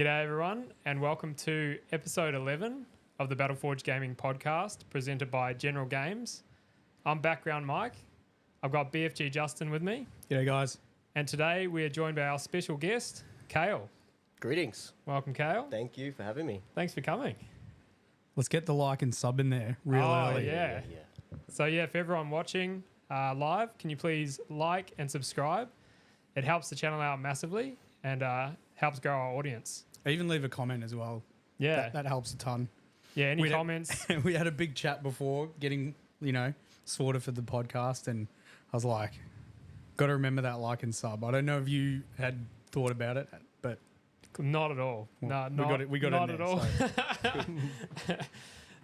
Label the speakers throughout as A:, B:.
A: G'day everyone and welcome to episode 11 of the Battleforge Gaming Podcast presented by General Games. I'm Background Mike. I've got BFG Justin with me.
B: G'day guys.
A: And today we are joined by our special guest, Kale.
C: Greetings.
A: Welcome, Kale.
C: Thank you for having me.
A: Thanks for coming.
B: Let's get the like and sub in there real early.
A: Yeah. So for everyone watching live, can you please like and subscribe? It helps the channel out massively and helps grow our audience.
B: Even leave a comment as well.
A: Yeah.
B: That helps a ton.
A: Yeah, any comments?
B: We had a big chat before getting, sorted for the podcast, and I was like, got to remember that like and sub. I don't know if you had thought about it, but
A: Not at all.
B: well,
A: No,
B: we got
A: not
B: it
A: at
B: there,
A: all.
B: so.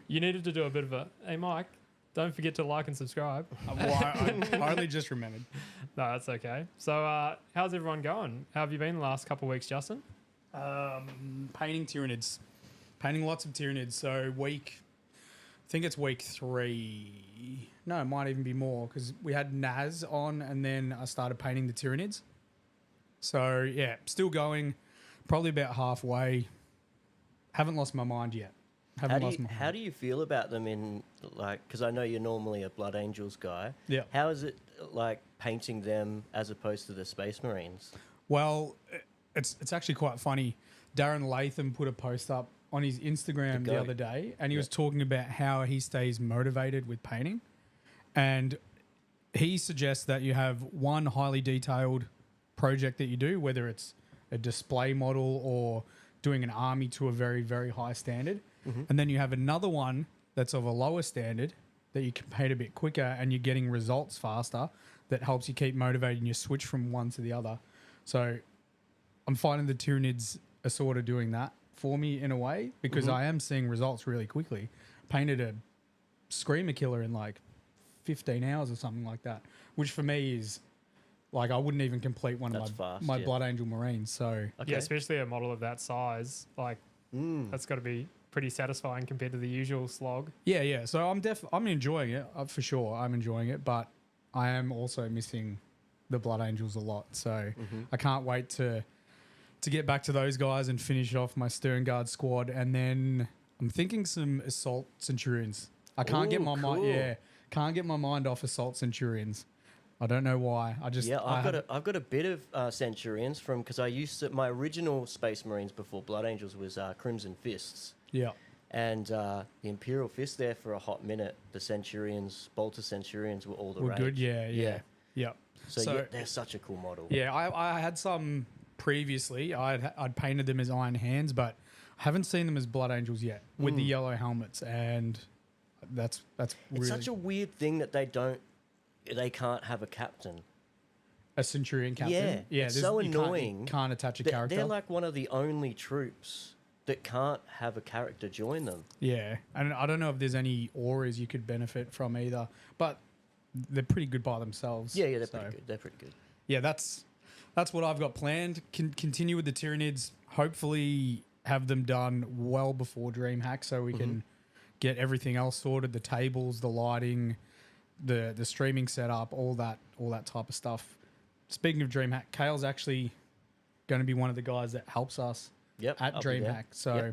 A: You needed to do a bit of a, hey Mike, don't forget to like and subscribe.
B: I only just remembered.
A: No, that's okay. So how's everyone going? How have you been the last couple of weeks, Justin?
B: Painting Tyranids. Painting lots of Tyranids. So I think it's week 3. No, it might even be more because we had Naz on and then I started painting the Tyranids. So yeah, still going. Probably about halfway. Haven't lost my mind yet.
C: How do you feel about them in, because I know you're normally a Blood Angels guy.
B: Yeah.
C: How is it like painting them as opposed to the Space Marines?
B: Well, it's actually quite funny. Darren Latham put a post up on his Instagram the other day, and he was talking about how he stays motivated with painting. And he suggests that you have one highly detailed project that you do, whether it's a display model or doing an army to a very, very high standard. Mm-hmm. And then you have another one that's of a lower standard that you can paint a bit quicker and you're getting results faster that helps you keep motivated and you switch from one to the other. So I'm finding the Tyranids are sort of doing that for me in a way because I am seeing results really quickly. Painted a Screamer Killer in like 15 hours or something like that, which for me is like I wouldn't even complete one of my Blood Angel Marines. So
A: Yeah, especially a model of that size, like that's got to be pretty satisfying compared to the usual slog.
B: Yeah. So I'm enjoying it for sure. I'm enjoying it, but I am also missing the Blood Angels a lot. So I can't wait to get back to those guys and finish off my Stern Guard squad. And then I'm thinking some Assault Centurions. I can't get my mind. Yeah, can't get my mind off Assault Centurions. I don't know why. I've
C: got a bit of Centurions from because I used to, my original Space Marines before Blood Angels was Crimson Fists.
B: Yeah.
C: And the Imperial Fist there for a hot minute. The Centurions, Bolter Centurions were all the rage.
B: Good. Yeah.
C: So they're such a cool model.
B: Yeah, I had some previously. I'd painted them as Iron Hands, but I haven't seen them as Blood Angels yet with the yellow helmets, and that's really...
C: It's such a weird thing that they can't have a captain.
B: A Centurion captain?
C: Yeah, it's so annoying.
B: You can't attach a character.
C: They're like one of the only troops that can't have a character join them.
B: Yeah, and I don't know if there's any auras you could benefit from either, but they're pretty good by themselves.
C: Yeah, they're pretty good.
B: Yeah, that's what I've got planned. Continue with the Tyranids. Hopefully have them done well before DreamHack so we can get everything else sorted, the tables, the lighting, the streaming setup, all that type of stuff. Speaking of DreamHack, Kale's actually going to be one of the guys that helps us at DreamHack. So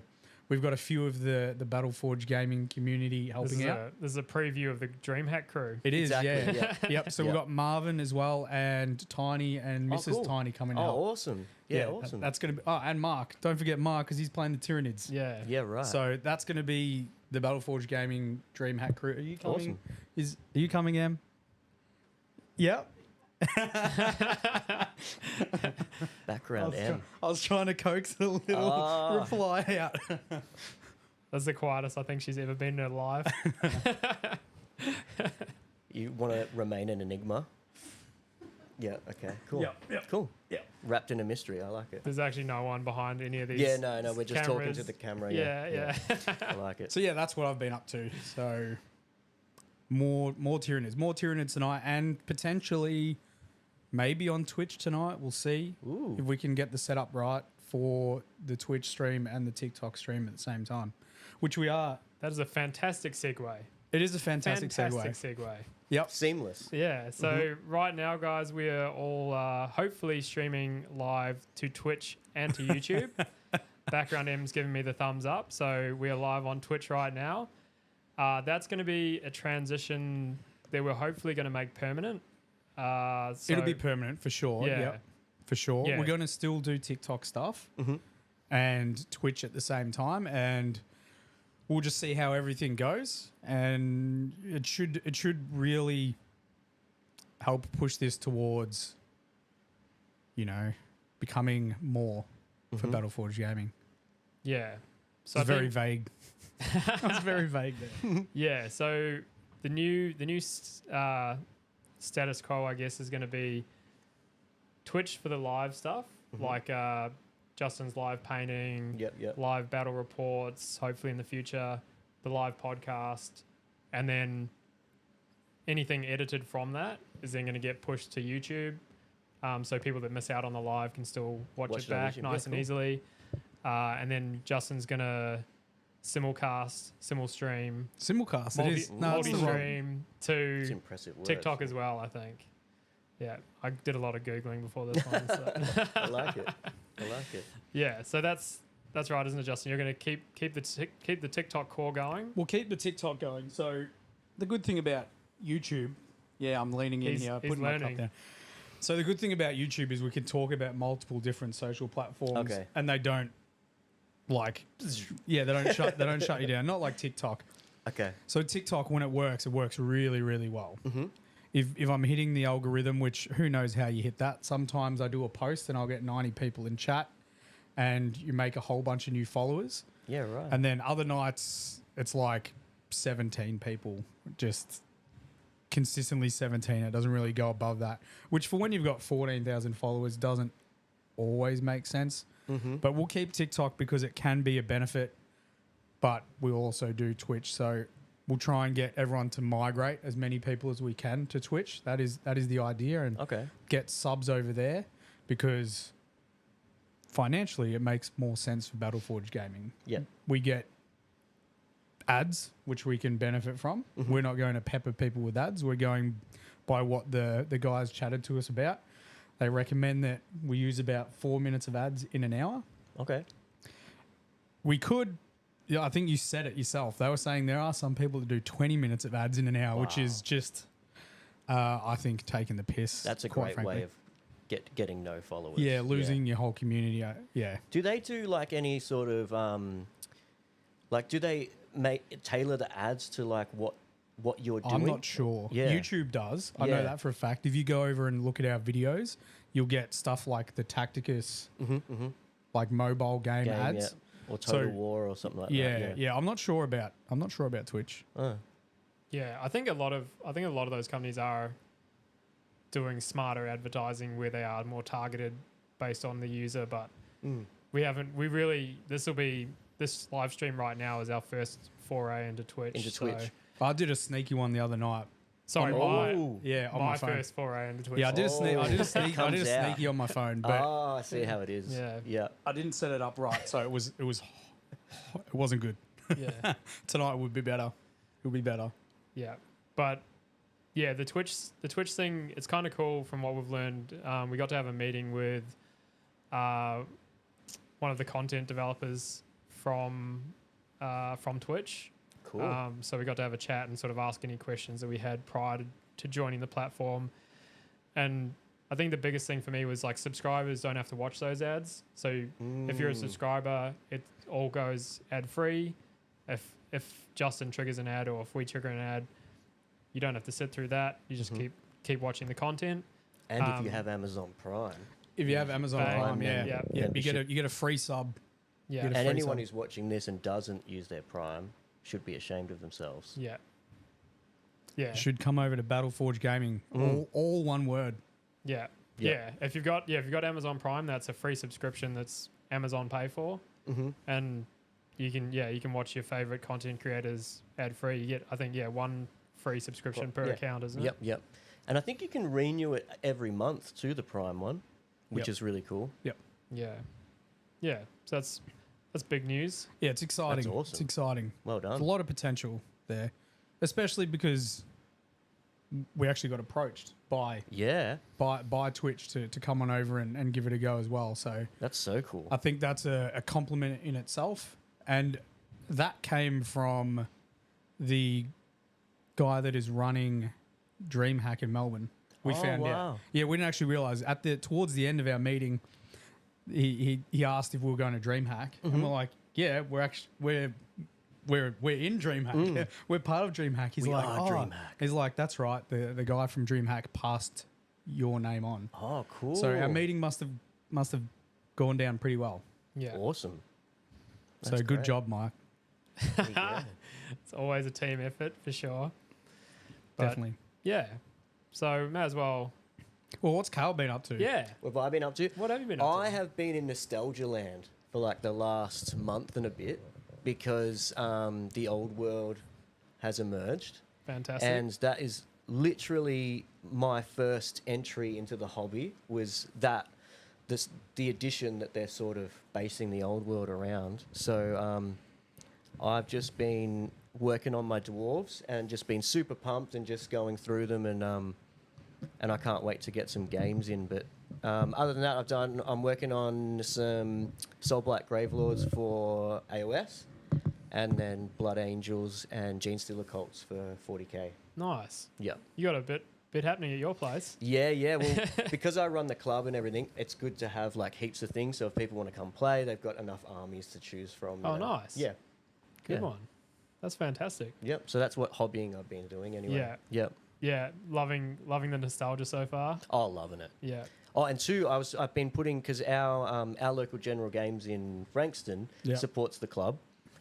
B: we've got a few of the Battleforge gaming community helping out.
A: This is a preview of the DreamHack crew.
B: It is,
C: exactly,
B: yeah. Yep. So we've got Marvin as well and Tiny and Mrs. Tiny coming out.
C: Oh, awesome. Yeah, awesome.
B: That's going to be... Oh, and Mark. Don't forget Mark because he's playing the Tyranids.
A: Yeah.
C: Yeah, right.
B: So that's going to be the Battleforge gaming DreamHack crew. Are you coming?
C: Awesome.
B: Are you coming, Em? Yep.
C: Background M.
B: I was trying to coax a little reply out.
A: That's the quietest I think she's ever been in her life.
C: You want to remain an enigma? Yeah, okay, cool.
B: Yep.
C: Cool.
B: Yeah.
C: Wrapped in a mystery, I like it.
A: There's actually no one behind any of these.
C: Yeah, no, we're just talking
A: cameras.
C: to the camera.
A: Yeah.
C: I like it.
B: So yeah, that's what I've been up to. So more Tyranids tonight, and potentially maybe on Twitch tonight. We'll see if we can get the setup right for the Twitch stream and the TikTok stream at the same time, which we are.
A: That is a fantastic segue.
B: It is a fantastic segue. Yep.
C: Seamless.
A: Yeah. So right now, guys, we are all hopefully streaming live to Twitch and to YouTube. Background M's giving me the thumbs up. So we are live on Twitch right now. That's going to be a transition that we're hopefully going to make permanent.
B: It'll be permanent for sure.
A: Yeah.
B: Yep, for sure.
A: Yeah.
B: We're going to still do TikTok stuff and Twitch at the same time, and we'll just see how everything goes. And it should really help push this towards, becoming more for Battleforge Gaming.
A: Yeah. So
B: It's very vague. I was very vague there.
A: Yeah. So the new status quo, I guess, is going to be Twitch for the live stuff, like Justin's live painting, live battle reports, hopefully in the future, the live podcast, and then anything edited from that is then going to get pushed to YouTube. So people that miss out on the live can still watch it back nice and easily. And then Justin's going to simulcast, simulstream, multi-stream to TikTok as well, I think. Yeah, I did a lot of Googling before this one. So.
C: I like it.
A: Yeah, so that's right, isn't it, Justin? You're going to keep the TikTok core going.
B: We'll keep the TikTok going. So the good thing about YouTube, I'm leaning in here, putting my cup down. So the good thing about YouTube is we can talk about multiple different social platforms, and they don't they don't shut you down. Not like TikTok.
C: Okay.
B: So TikTok, when it works really, really well. If I'm hitting the algorithm, which who knows how you hit that. Sometimes I do a post and I'll get 90 people in chat, and you make a whole bunch of new followers.
C: Yeah, right.
B: And then other nights it's like 17 people, just consistently 17. It doesn't really go above that, which for when you've got 14,000 followers doesn't always make sense. But we'll keep TikTok because it can be a benefit, but we'll also do Twitch. So we'll try and get everyone to migrate as many people as we can to Twitch. That is the idea, and get subs over there because financially it makes more sense for Battleforge Gaming.
C: Yeah.
B: We get ads, which we can benefit from. We're not going to pepper people with ads. We're going by what the guys chatted to us about. They recommend that we use about 4 minutes of ads in an hour.
C: Okay.
B: We could, I think you said it yourself. They were saying there are some people that do 20 minutes of ads in an hour, which is just, I think, taking the piss.
C: That's a great way of getting no followers.
B: Yeah, losing your whole community. Yeah.
C: Do they do like any sort of, do they tailor the ads to like what you're doing?
B: I'm not sure.
C: Yeah.
B: YouTube does. I know that for a fact. If you go over and look at our videos, you'll get stuff like the Tacticus, like mobile game ads,
C: or Total War or something like that.
B: Yeah. I'm not sure about Twitch.
A: Yeah, I think a lot of those companies are doing smarter advertising where they are more targeted based on the user, but this live stream right now is our first foray into Twitch.
B: I did a sneaky one the other night.
A: Sorry,
B: on
A: my
B: my phone.
A: First foray into Twitch.
B: Yeah, I did a sneaky on my phone, but
C: I see how it is. Yeah.
B: I didn't set it up right, so it wasn't good.
A: Yeah.
B: Tonight would be better. It'll be better.
A: Yeah, but yeah, the Twitch thing, it's kind of cool from what we've learned. We got to have a meeting with one of the content developers from Twitch.
C: Cool.
A: So we got to have a chat and sort of ask any questions that we had prior to joining the platform. And I think the biggest thing for me was like subscribers don't have to watch those ads. So if you're a subscriber, it all goes ad free. If Justin triggers an ad or if we trigger an ad, you don't have to sit through that. You just keep watching the content.
C: And if you have Amazon Prime.
B: If you have Amazon Prime, you get a free sub.
A: Yeah.
C: And anyone who's watching this and doesn't use their Prime should be ashamed of themselves.
A: Yeah. Yeah.
B: Should come over to Battleforge Gaming. All one word.
A: Yeah. If you've got Amazon Prime, that's a free subscription that's Amazon pay for. And you can watch your favorite content creators ad free. You get, I think, one free subscription per account, isn't it?
C: Yep. And I think you can renew it every month to the Prime one, which is really cool.
B: Yep.
A: Yeah. So that's big news.
B: Yeah, it's exciting.
C: That's awesome.
B: It's exciting.
C: Well done.
B: There's a lot of potential there, especially because we actually got approached by Twitch to come on over and give it a go as well. So
C: that's so cool.
B: I think that's a compliment in itself, and that came from the guy that is running DreamHack in Melbourne. We found out. Yeah, we didn't actually realize towards the end of our meeting, he asked if we were going to DreamHack, and we're like, yeah, we're in DreamHack. Yeah, we're part of DreamHack. He's like, DreamHack. He's like, that's right. The guy from DreamHack passed your name on.
C: Oh, cool.
B: So our meeting must have gone down pretty well.
A: Yeah.
C: Awesome.
B: That's so good job, Mike.
A: It's always a team effort for sure. But
B: definitely.
A: Yeah. So may as well.
B: Well, what's Carl been up to?
A: Yeah.
C: What have I been up to?
A: What have you been up to?
C: I have been in nostalgia land for like the last month and a bit because the old world has emerged.
A: Fantastic.
C: And that is literally my first entry into the hobby was the edition that they're sort of basing the old world around. So I've just been working on my dwarves and just been super pumped and just going through them and I can't wait to get some games in. But other than that, I'm working on some Soul Black Gravelords for AOS, and then Blood Angels and Gene Stealer Cults for 40k.
A: Nice.
C: Yeah.
A: You got a bit happening at your place.
C: Yeah. Well, because I run the club and everything, it's good to have like heaps of things. So if people want to come play, they've got enough armies to choose from.
A: Oh, nice.
C: Yeah.
A: Good one. That's fantastic.
C: Yep. So that's what hobbying I've been doing anyway.
A: Yeah.
C: Yep.
A: Yeah. Loving the nostalgia so far.
C: Oh, loving it.
A: Yeah.
C: Oh, and two, I've been putting, because our local General Games in Frankston supports the club,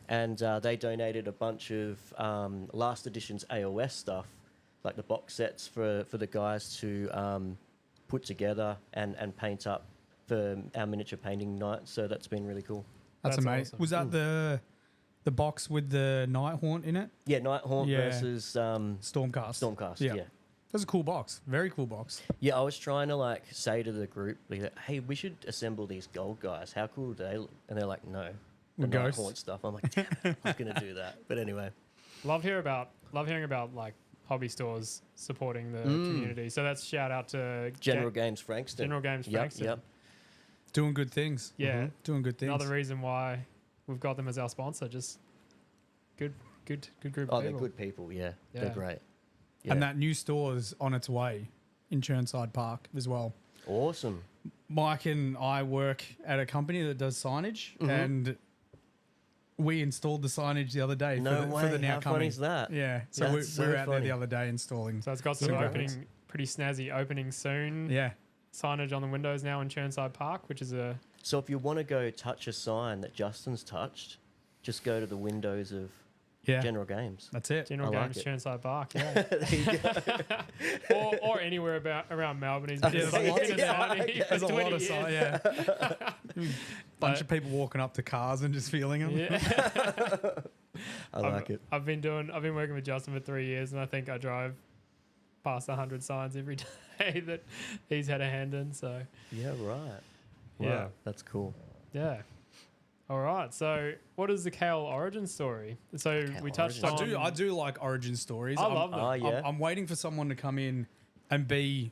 C: and they donated a bunch of last edition's AOS stuff, like the box sets for the guys to put together and paint up for our miniature painting night. So that's been really cool.
B: That's amazing. Awesome. Was that the box with the Nighthaunt in it?
C: Yeah, Nighthaunt versus
B: Stormcast.
C: Stormcast, yeah.
B: That's a cool box. Very cool box.
C: Yeah, I was trying to like say to the group, like, hey, we should assemble these gold guys. How cool do they look? And they're like, no. The Nighthaunt stuff. I'm like, damn it, I was going to do that. But anyway.
A: Love hearing about like hobby stores supporting the community. So that's shout out to
C: General Games Frankston.
A: Yep.
B: Doing good things.
A: Yeah.
B: Doing good things.
A: Another reason why we've got them as our sponsor. Just good group of people.
C: Oh, they're good people, yeah. They're great. Yeah.
B: And that new store is on its way in Chirnside Park as well.
C: Awesome.
B: Mike and I work at a company that does signage, and we installed the signage the other day for the now
C: How
B: coming.
C: funny is that?
B: Yeah. So we're out there the other day installing.
A: So it's got some pretty snazzy opening soon.
B: Yeah.
A: Signage on the windows now in Chirnside Park, which is a...
C: So if you want to go touch a sign that Justin's touched, just go to the windows of General Games.
B: That's it.
A: General Games, Chirnside Park, yeah.
C: There you go.
A: or anywhere around Melbourne. He's
B: there's a lot of signs, yeah. Bunch of people walking up to cars and just feeling them.
A: Yeah.
C: I like it.
A: I've been working with Justin for 3 years, and I think I drive past 100 signs every day that he's had a hand in. So
C: yeah, right. Wow,
A: yeah,
C: that's cool.
A: Yeah. All right. So, what is the Kale origin story? So we touched on.
B: I do like origin stories.
A: I love them.
B: I'm waiting for someone to come in and be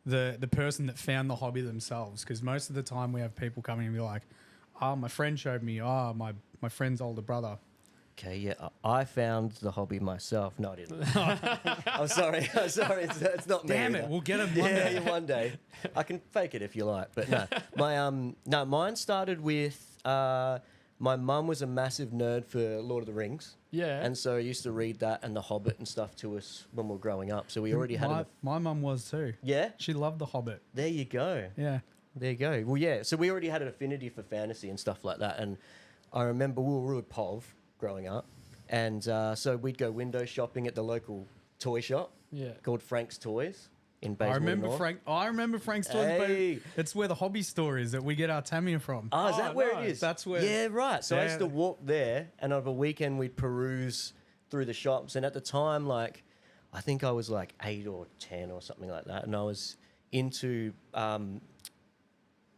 B: the person that found the hobby themselves, because most of the time we have people coming and be like, "Oh, my friend showed me. Oh, my friend's older brother."
C: Okay, yeah, I found the hobby myself. No, I didn't. I'm sorry. It's not me.
B: Damn it, we'll get him one day.
C: Yeah, one day. I can fake it if you like, but no. Mine started with my mum was a massive nerd for Lord of the Rings.
A: Yeah.
C: And so I used to read that and The Hobbit and stuff to us when we were growing up. So we already had
B: my mum was too.
C: Yeah?
B: She loved The Hobbit.
C: There you go.
B: Yeah.
C: There you go. Well, yeah. So we already had an affinity for fantasy and stuff like that. And I remember we were really POV growing up. And so we'd go window shopping at the local toy shop called Frank's Toys in Bayswater North.
B: I remember Frank's Toys.
C: Hey.
B: It's where the hobby store is that we get our Tamiya from.
C: Oh, is that where it is?
B: That's where.
C: Yeah, right. So I used to walk there, and over a weekend we'd peruse through the shops. And at the time, like, I think I was like 8 or 10 or something like that. And I was into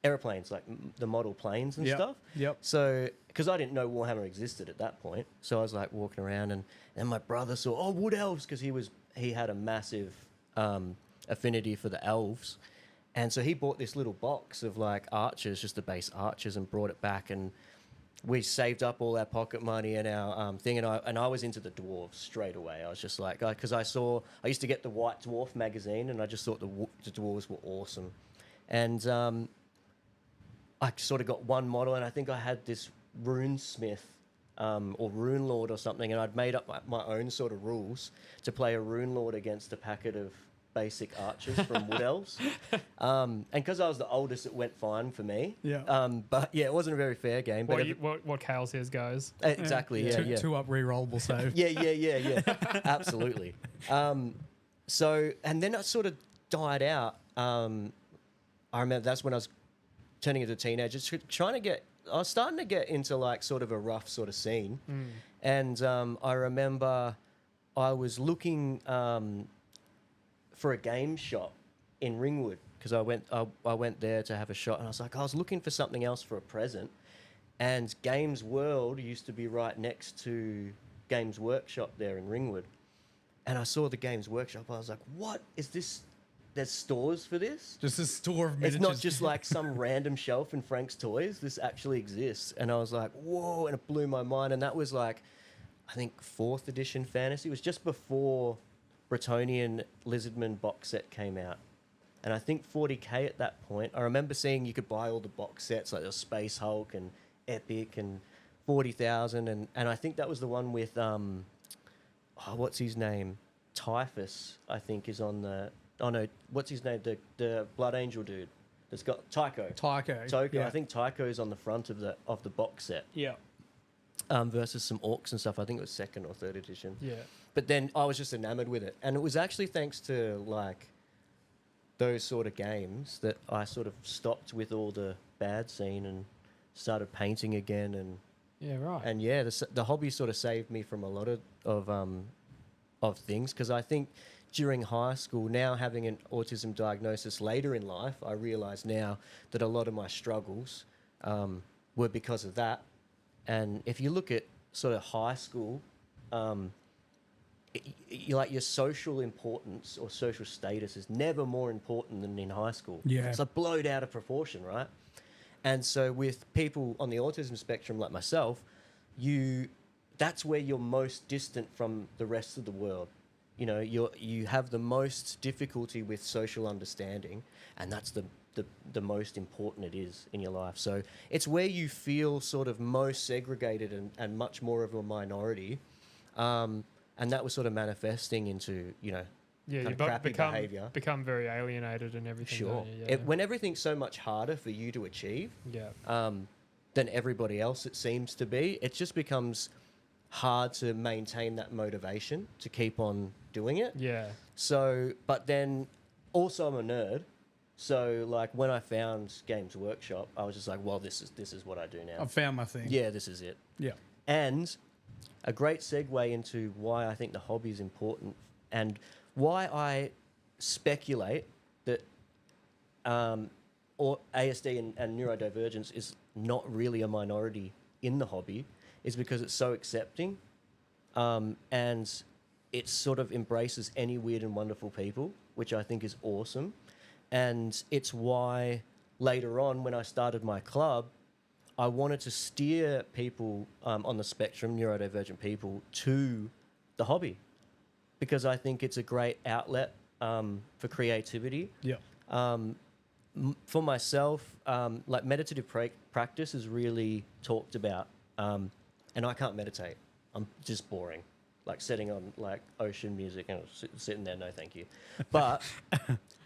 C: airplanes, like the model planes and stuff.
B: Yep.
C: So, because I didn't know Warhammer existed at that point, so I was like walking around, and my brother saw wood elves because he had a massive affinity for the elves, and so he bought this little box of like archers, just the base archers, and brought it back, and we saved up all our pocket money and our thing, and I was into the dwarves straight away. I was just like, because I used to get the White Dwarf magazine, and I just thought the dwarves were awesome, and I sort of got one model, and I think I had this runesmith or rune lord or something, and I'd made up my own sort of rules to play a rune lord against a packet of basic archers from Wood Elves. And because I was the oldest, it went fine for me.
B: Yeah.
C: But yeah, it wasn't a very fair game. But
A: what Kale says goes.
C: Exactly. Yeah.
B: Two up re-rollable save.
C: Yeah. Absolutely. So, and then it sort of died out. I remember that's when I was turning into a teenager, I was starting to get into like sort of a rough sort of scene. And I remember I was looking for a game shop in Ringwood, because I went there to have a shot, and I was looking for something else for a present, and Games World used to be right next to Games Workshop there in Ringwood, and I saw the Games Workshop. I was like, what is this? There's stores for this?
B: Just a store of miniatures.
C: It's not just like some random shelf in Frank's Toys. This actually exists. And I was like, whoa, and it blew my mind. And that was like, I think 4th edition fantasy. It was just before Bretonnian Lizardman box set came out. And I think 40k at that point. I remember seeing you could buy all the box sets, like the Space Hulk and Epic and 40,000. And I think that was the one with, what's his name? Typhus, I think, is on the... Oh no, what's his name? The Blood Angel dude that's got Tycho.
B: Yeah.
C: I think Tycho's on the front of the box set.
B: Yeah.
C: Versus some orcs and stuff. I think it was 2nd or 3rd edition.
A: Yeah.
C: But then I was just enamored with it, and it was actually thanks to like those sort of games that I sort of stopped with all the bad scene and started painting again. And
A: yeah, right.
C: And yeah, the hobby sort of saved me from a lot of things, because I think during high school, now having an autism diagnosis later in life, I realise now that a lot of my struggles were because of that. And if you look at sort of high school, your social importance or social status is never more important than in high school.
B: Yeah.
C: It's like blown out of proportion, right? And so with people on the autism spectrum like myself, that's where you're most distant from the rest of the world. You know, you have the most difficulty with social understanding, and that's the most important it is in your life. So it's where you feel sort of most segregated and much more of a minority. And that was sort of manifesting into, kind of crappy behaviour.
A: Become very alienated and everything.
C: Sure.
A: Yeah.
C: When everything's so much harder for you to achieve than everybody else, it seems to be, it just becomes hard to maintain that motivation to keep on doing it.
A: Yeah.
C: So, but then also I'm a nerd. So like when I found Games Workshop, I was just like, well, this is what I do now.
B: I've found my thing.
C: Yeah, this is it.
B: Yeah.
C: And a great segue into why I think the hobby is important and why I speculate that or ASD and neurodivergence is not really a minority in the hobby is because it's so accepting, and it sort of embraces any weird and wonderful people, which I think is awesome. And it's why later on, when I started my club, I wanted to steer people on the spectrum, neurodivergent people, to the hobby, because I think it's a great outlet for creativity.
B: Yeah.
C: For myself, like meditative practice is really talked about. And I can't meditate. I'm just boring. Like setting on like ocean music and sitting there, no thank you. But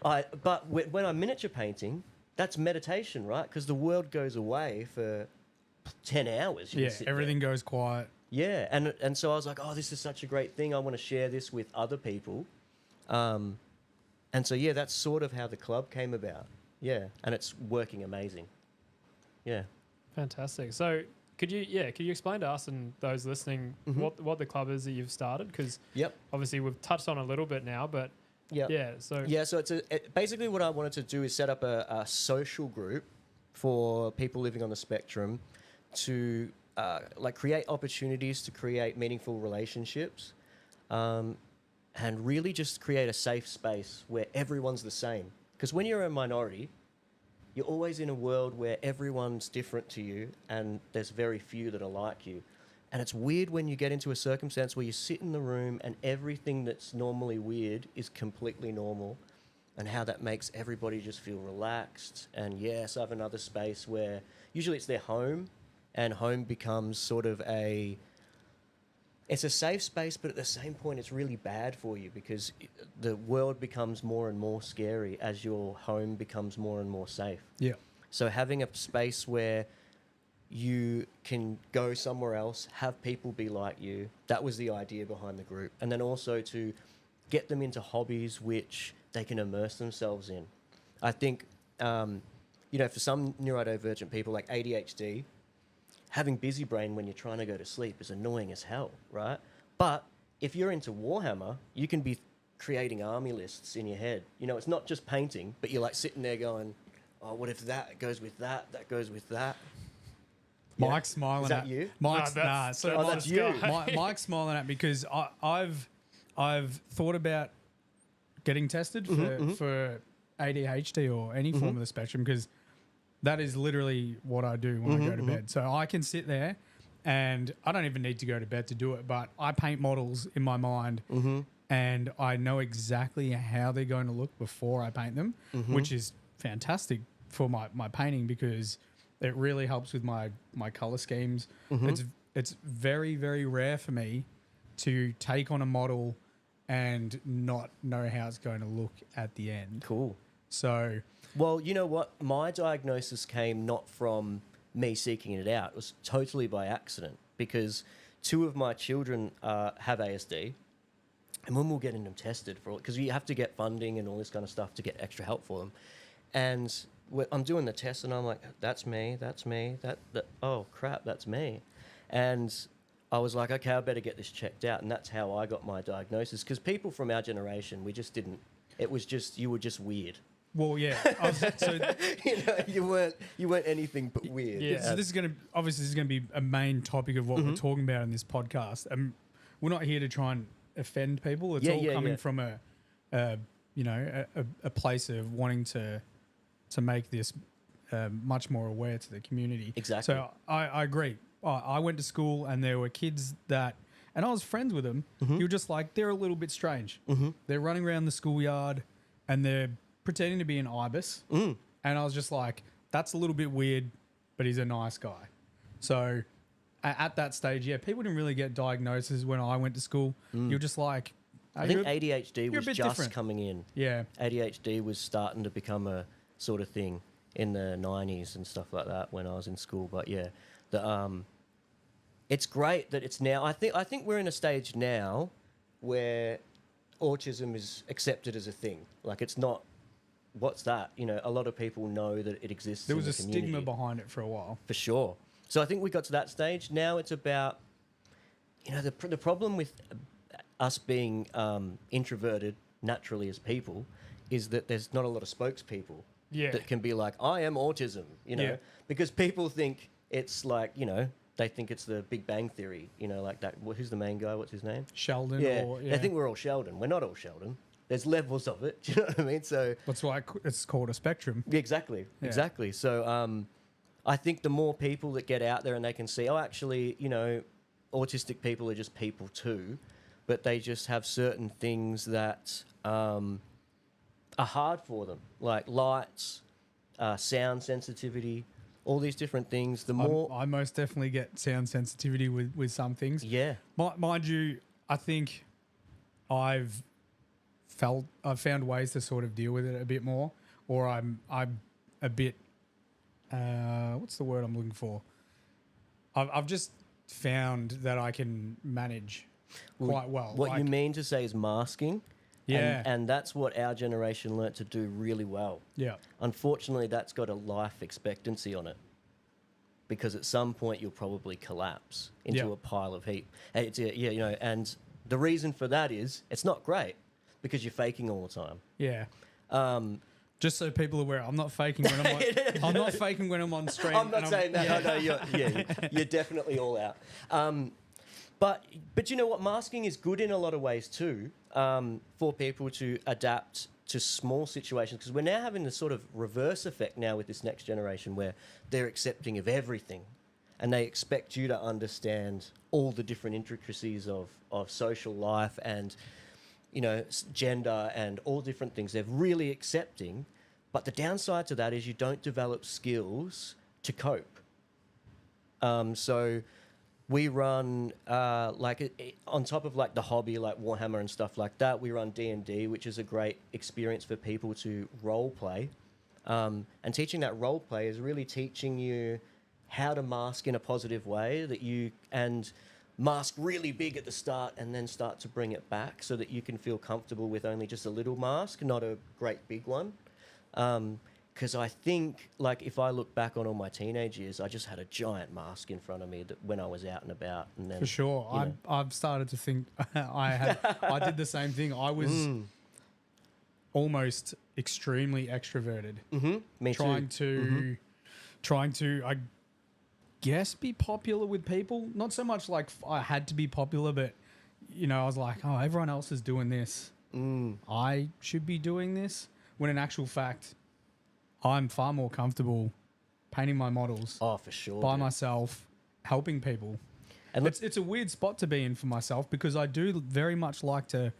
C: when I'm miniature painting, that's meditation, right? Because the world goes away for 10 hours.
B: Yeah, everything goes quiet.
C: Yeah, and so I was like, oh, this is such a great thing. I want to share this with other people. And so, yeah, that's sort of how the club came about. Yeah, and it's working amazing. Yeah.
A: Fantastic. So could you explain to us and those listening what the club is that you've started? Because obviously we've touched on a little bit now, but so
C: it's basically what I wanted to do is set up a social group for people living on the spectrum to like create opportunities to create meaningful relationships, and really just create a safe space where everyone's the same. Because when you're a minority, you're always in a world where everyone's different to you and there's very few that are like you. And it's weird when you get into a circumstance where you sit in the room and everything that's normally weird is completely normal, and how that makes everybody just feel relaxed. And yes, I have another space where usually it's their home, and home becomes sort of it's a safe space, but at the same point it's really bad for you because the world becomes more and more scary as your home becomes more and more safe.
B: Yeah.
C: So having a space where you can go somewhere else, have people be like you, that was the idea behind the group. And then also to get them into hobbies which they can immerse themselves in. I think, for some neurodivergent people like ADHD, having busy brain when you're trying to go to sleep is annoying as hell, right? But if you're into Warhammer, you can be creating army lists in your head. It's not just painting, but you're like sitting there going, oh, what if that goes with that, that goes with that?
B: Mike's smiling
C: at. Is that
B: at
C: you?
B: Mike's
C: that's you.
B: Mike's smiling at because I've thought about getting tested for ADHD or any form of the spectrum, because that is literally what I do when I go to bed. So I can sit there and I don't even need to go to bed to do it, but I paint models in my mind and I know exactly how they're going to look before I paint them, which is fantastic for my painting because it really helps with my color schemes. It's very, very rare for me to take on a model and not know how it's going to look at the end.
C: Cool.
B: So...
C: Well, you know what? My diagnosis came not from me seeking it out. It was totally by accident because 2 of my children have ASD, and when we're getting them tested for it, because you have to get funding and all this kind of stuff to get extra help for them, and I'm doing the test and I'm like, that's me, that oh crap, that's me. And I was like, okay, I better get this checked out. And that's how I got my diagnosis, because people from our generation, we just didn't, it was just, you were just weird.
B: Well, yeah. So
C: you weren't anything but weird.
B: Yeah. So this is going to be a main topic of what we're talking about in this podcast. We're not here to try and offend people. It's all coming from a place of wanting to make this much more aware to the community.
C: Exactly.
B: So I agree. I went to school and there were kids and I was friends with them. You were just like, they're a little bit strange. They're running around the schoolyard and they're pretending to be an ibis. And I was just like, that's a little bit weird, but he's a nice guy. So at that stage, people didn't really get diagnoses when I went to school. You're just like...
C: I think ADHD was just
B: different.
C: coming in.
B: Yeah.
C: ADHD was starting to become a sort of thing in the 90s and stuff like that when I was in school. But yeah, it's great that it's now... I think we're in a stage now where autism is accepted as a thing. Like, it's not... What's that? A lot of people know that it exists.
B: There was
C: in the
B: a stigma behind it for a while.
C: For sure. So I think we got to that stage. Now it's about, the problem with us being introverted naturally as people is that there's not a lot of spokespeople that can be like, I am autism, because people think it's like, they think it's the Big Bang Theory, like that. Who's the main guy? What's his name?
B: Sheldon.
C: Yeah. They think we're all Sheldon. We're not all Sheldon. There's levels of it. Do you know what I mean? So
B: that's why it's called a spectrum.
C: Exactly. So I think the more people that get out there and they can see, oh, actually, autistic people are just people too, but they just have certain things that are hard for them, like lights, sound sensitivity, all these different things.
B: I most definitely get sound sensitivity with some things.
C: Yeah.
B: Mind you, I think I've found ways to sort of deal with it a bit more, or I'm a bit what's the word I'm looking for? I've just found that I can manage quite well.
C: What you mean to say is masking?
B: Yeah.
C: And that's what our generation learnt to do really well.
B: Yeah.
C: Unfortunately, that's got a life expectancy on it, because at some point you'll probably collapse into a pile of heat. And and the reason for that is it's not great, because you're faking all the time.
B: Yeah. Just so people are aware, I'm not faking when I'm on. I'm not faking when I'm on stream.
C: I'm not saying that.
B: Yeah.
C: No, you're definitely all out. But you know what? Masking is good in a lot of ways too, for people to adapt to small situations, because we're now having this sort of reverse effect now with this next generation where they're accepting of everything, and they expect you to understand all the different intricacies of social life and, you know, gender and all different things. They're really accepting, but the downside to that is you don't develop skills to cope. So we run on top of like the hobby, like Warhammer and stuff like that. We run D&D, which is a great experience for people to role play. And teaching that role play is really teaching you how to mask in a positive way, and mask really big at the start and then start to bring it back so that you can feel comfortable with only just a little mask, not a great big one. Because I think, like, if I look back on all my teenage years, I just had a giant mask in front of me when I was out and about. And then,
B: for sure, I've started to think I did the same thing. I was almost extremely extroverted,
C: Me
B: trying
C: too.
B: trying to, I guess, be popular with people. Not so much like I had to be popular, but you know, I was like, oh, everyone else is doing this. I should be doing this. When in actual fact, I'm far more comfortable painting my models
C: for sure,
B: by myself, helping people. And it's a weird spot to be in for myself, because I do very much like to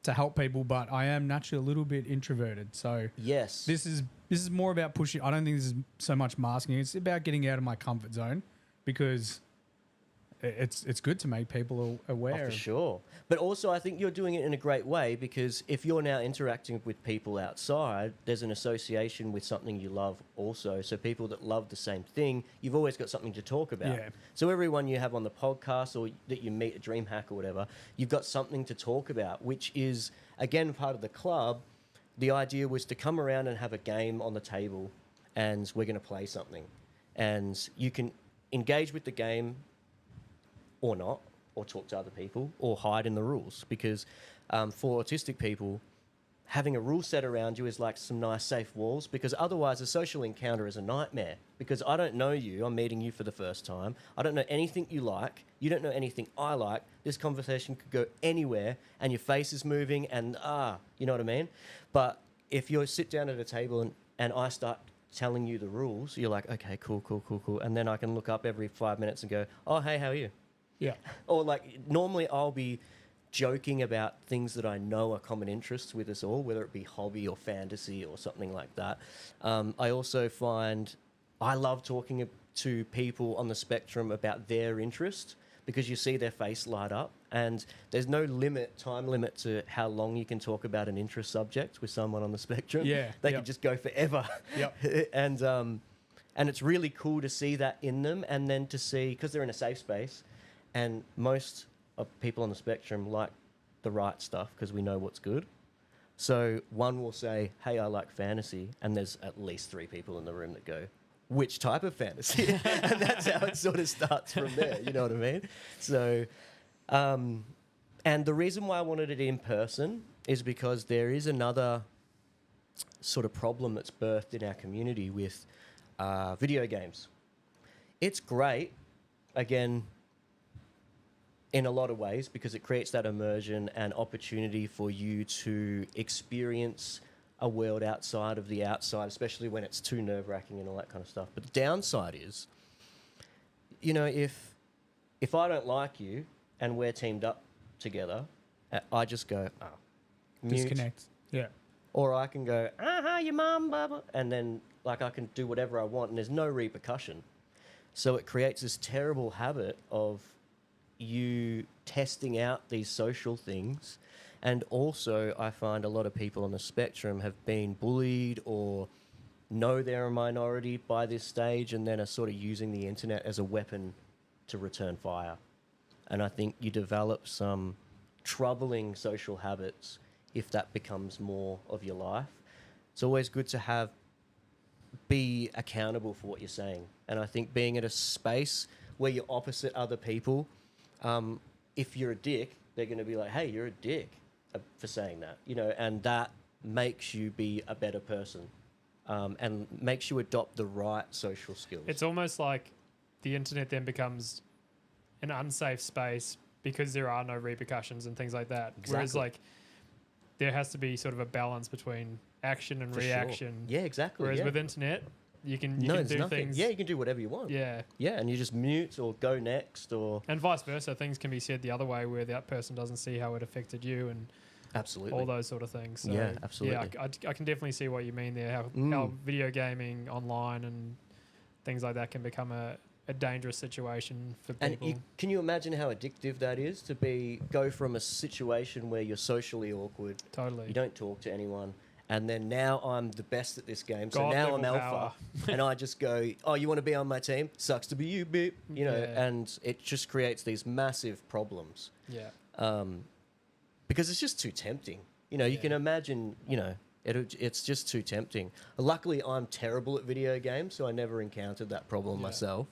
B: help people, but I am naturally a little bit introverted. So
C: yes,
B: this is more about pushing. I don't think this is so much masking. It's about getting out of my comfort zone, because it's good to make people aware.
C: For sure. But also I think you're doing it in a great way, because if you're now interacting with people outside, there's an association with something you love also. So people that love the same thing, you've always got something to talk about.
B: Yeah.
C: So everyone you have on the podcast or that you meet at DreamHack or whatever, you've got something to talk about, which is, again, part of the club. The idea was to come around and have a game on the table, and we're going to play something. And you can engage with the game or not, or talk to other people, or hide in the rules. Because for autistic people, having a rule set around you is like some nice safe walls, because otherwise a social encounter is a nightmare. Because I don't know you, I'm meeting you for the first time, I don't know anything you like, you don't know anything I like, this conversation could go anywhere, and your face is moving, and you know what I mean? But if you sit down at a table and I start telling you the rules, you're like, okay, cool. And then I can look up every 5 minutes and go, oh, hey, how are you?
B: Yeah.
C: Or like, normally I'll be joking about things that I know are common interests with us all, whether it be hobby or fantasy or something like that. I also find I love talking to people on the spectrum about their interest, because you see their face light up, and there's no time limit to how long you can talk about an interest subject with someone on the spectrum.
B: Yeah.
C: They can just go forever.
B: Yep.
C: And it's really cool to see that in them, and then to see, because they're in a safe space, and most of people on the spectrum like the right stuff because we know what's good. So one will say, hey, I like fantasy, and there's at least 3 people in the room that go, which type of fantasy? And that's how it sort of starts from there, you know what I mean? So, and the reason why I wanted it in person is because there is another sort of problem that's birthed in our community with video games. It's great, again, in a lot of ways, because it creates that immersion and opportunity for you to experience a world outside of the outside, especially when it's too nerve-wracking and all that kind of stuff. But the downside is, you know, if I don't like you and we're teamed up together, I just go, mute.
B: Disconnect. Yeah.
C: Or I can go, your mum, blah, blah, and then like I can do whatever I want, and there's no repercussion. So it creates this terrible habit of you testing out these social things. And also I find a lot of people on the spectrum have been bullied or know they're a minority by this stage, and then are sort of using the internet as a weapon to return fire. And I think you develop some troubling social habits if that becomes more of your life. It's always good to be accountable for what you're saying. And I think being at a space where you're opposite other people, if you're a dick, they're going to be like, hey, you're a dick for saying that, you know, and that makes you be a better person. and makes you adopt the right social skills.
A: It's almost like the internet then becomes an unsafe space because there are no repercussions and things like that.
C: Exactly.
A: Whereas like there has to be sort of a balance between action and reaction.
C: Sure. Yeah, exactly.
A: Whereas with internet, you can do
C: nothing.
A: things.
C: Yeah, you can do whatever you want.
A: Yeah.
C: Yeah, and you just mute or go next or...
A: And vice versa, things can be said the other way where that person doesn't see how it affected you and
C: absolutely
A: all those sort of things. So,
C: yeah, absolutely.
A: Yeah, I can definitely see what you mean there, how video gaming online and things like that can become a dangerous situation for people.
C: And can you imagine how addictive that is to go from a situation where you're socially awkward,
A: totally,
C: you don't talk to anyone, and then now I'm the best at this game, so
A: God
C: now I'm
A: level
C: alpha,
A: power.
C: and I just go, oh, you want to be on my team? Sucks to be you, beep. You know,
A: Yeah.
C: and it just creates these massive problems.
A: Yeah.
C: Because it's just too tempting. You know, you can imagine, you know, it's just too tempting. Luckily, I'm terrible at video games, so I never encountered that problem myself.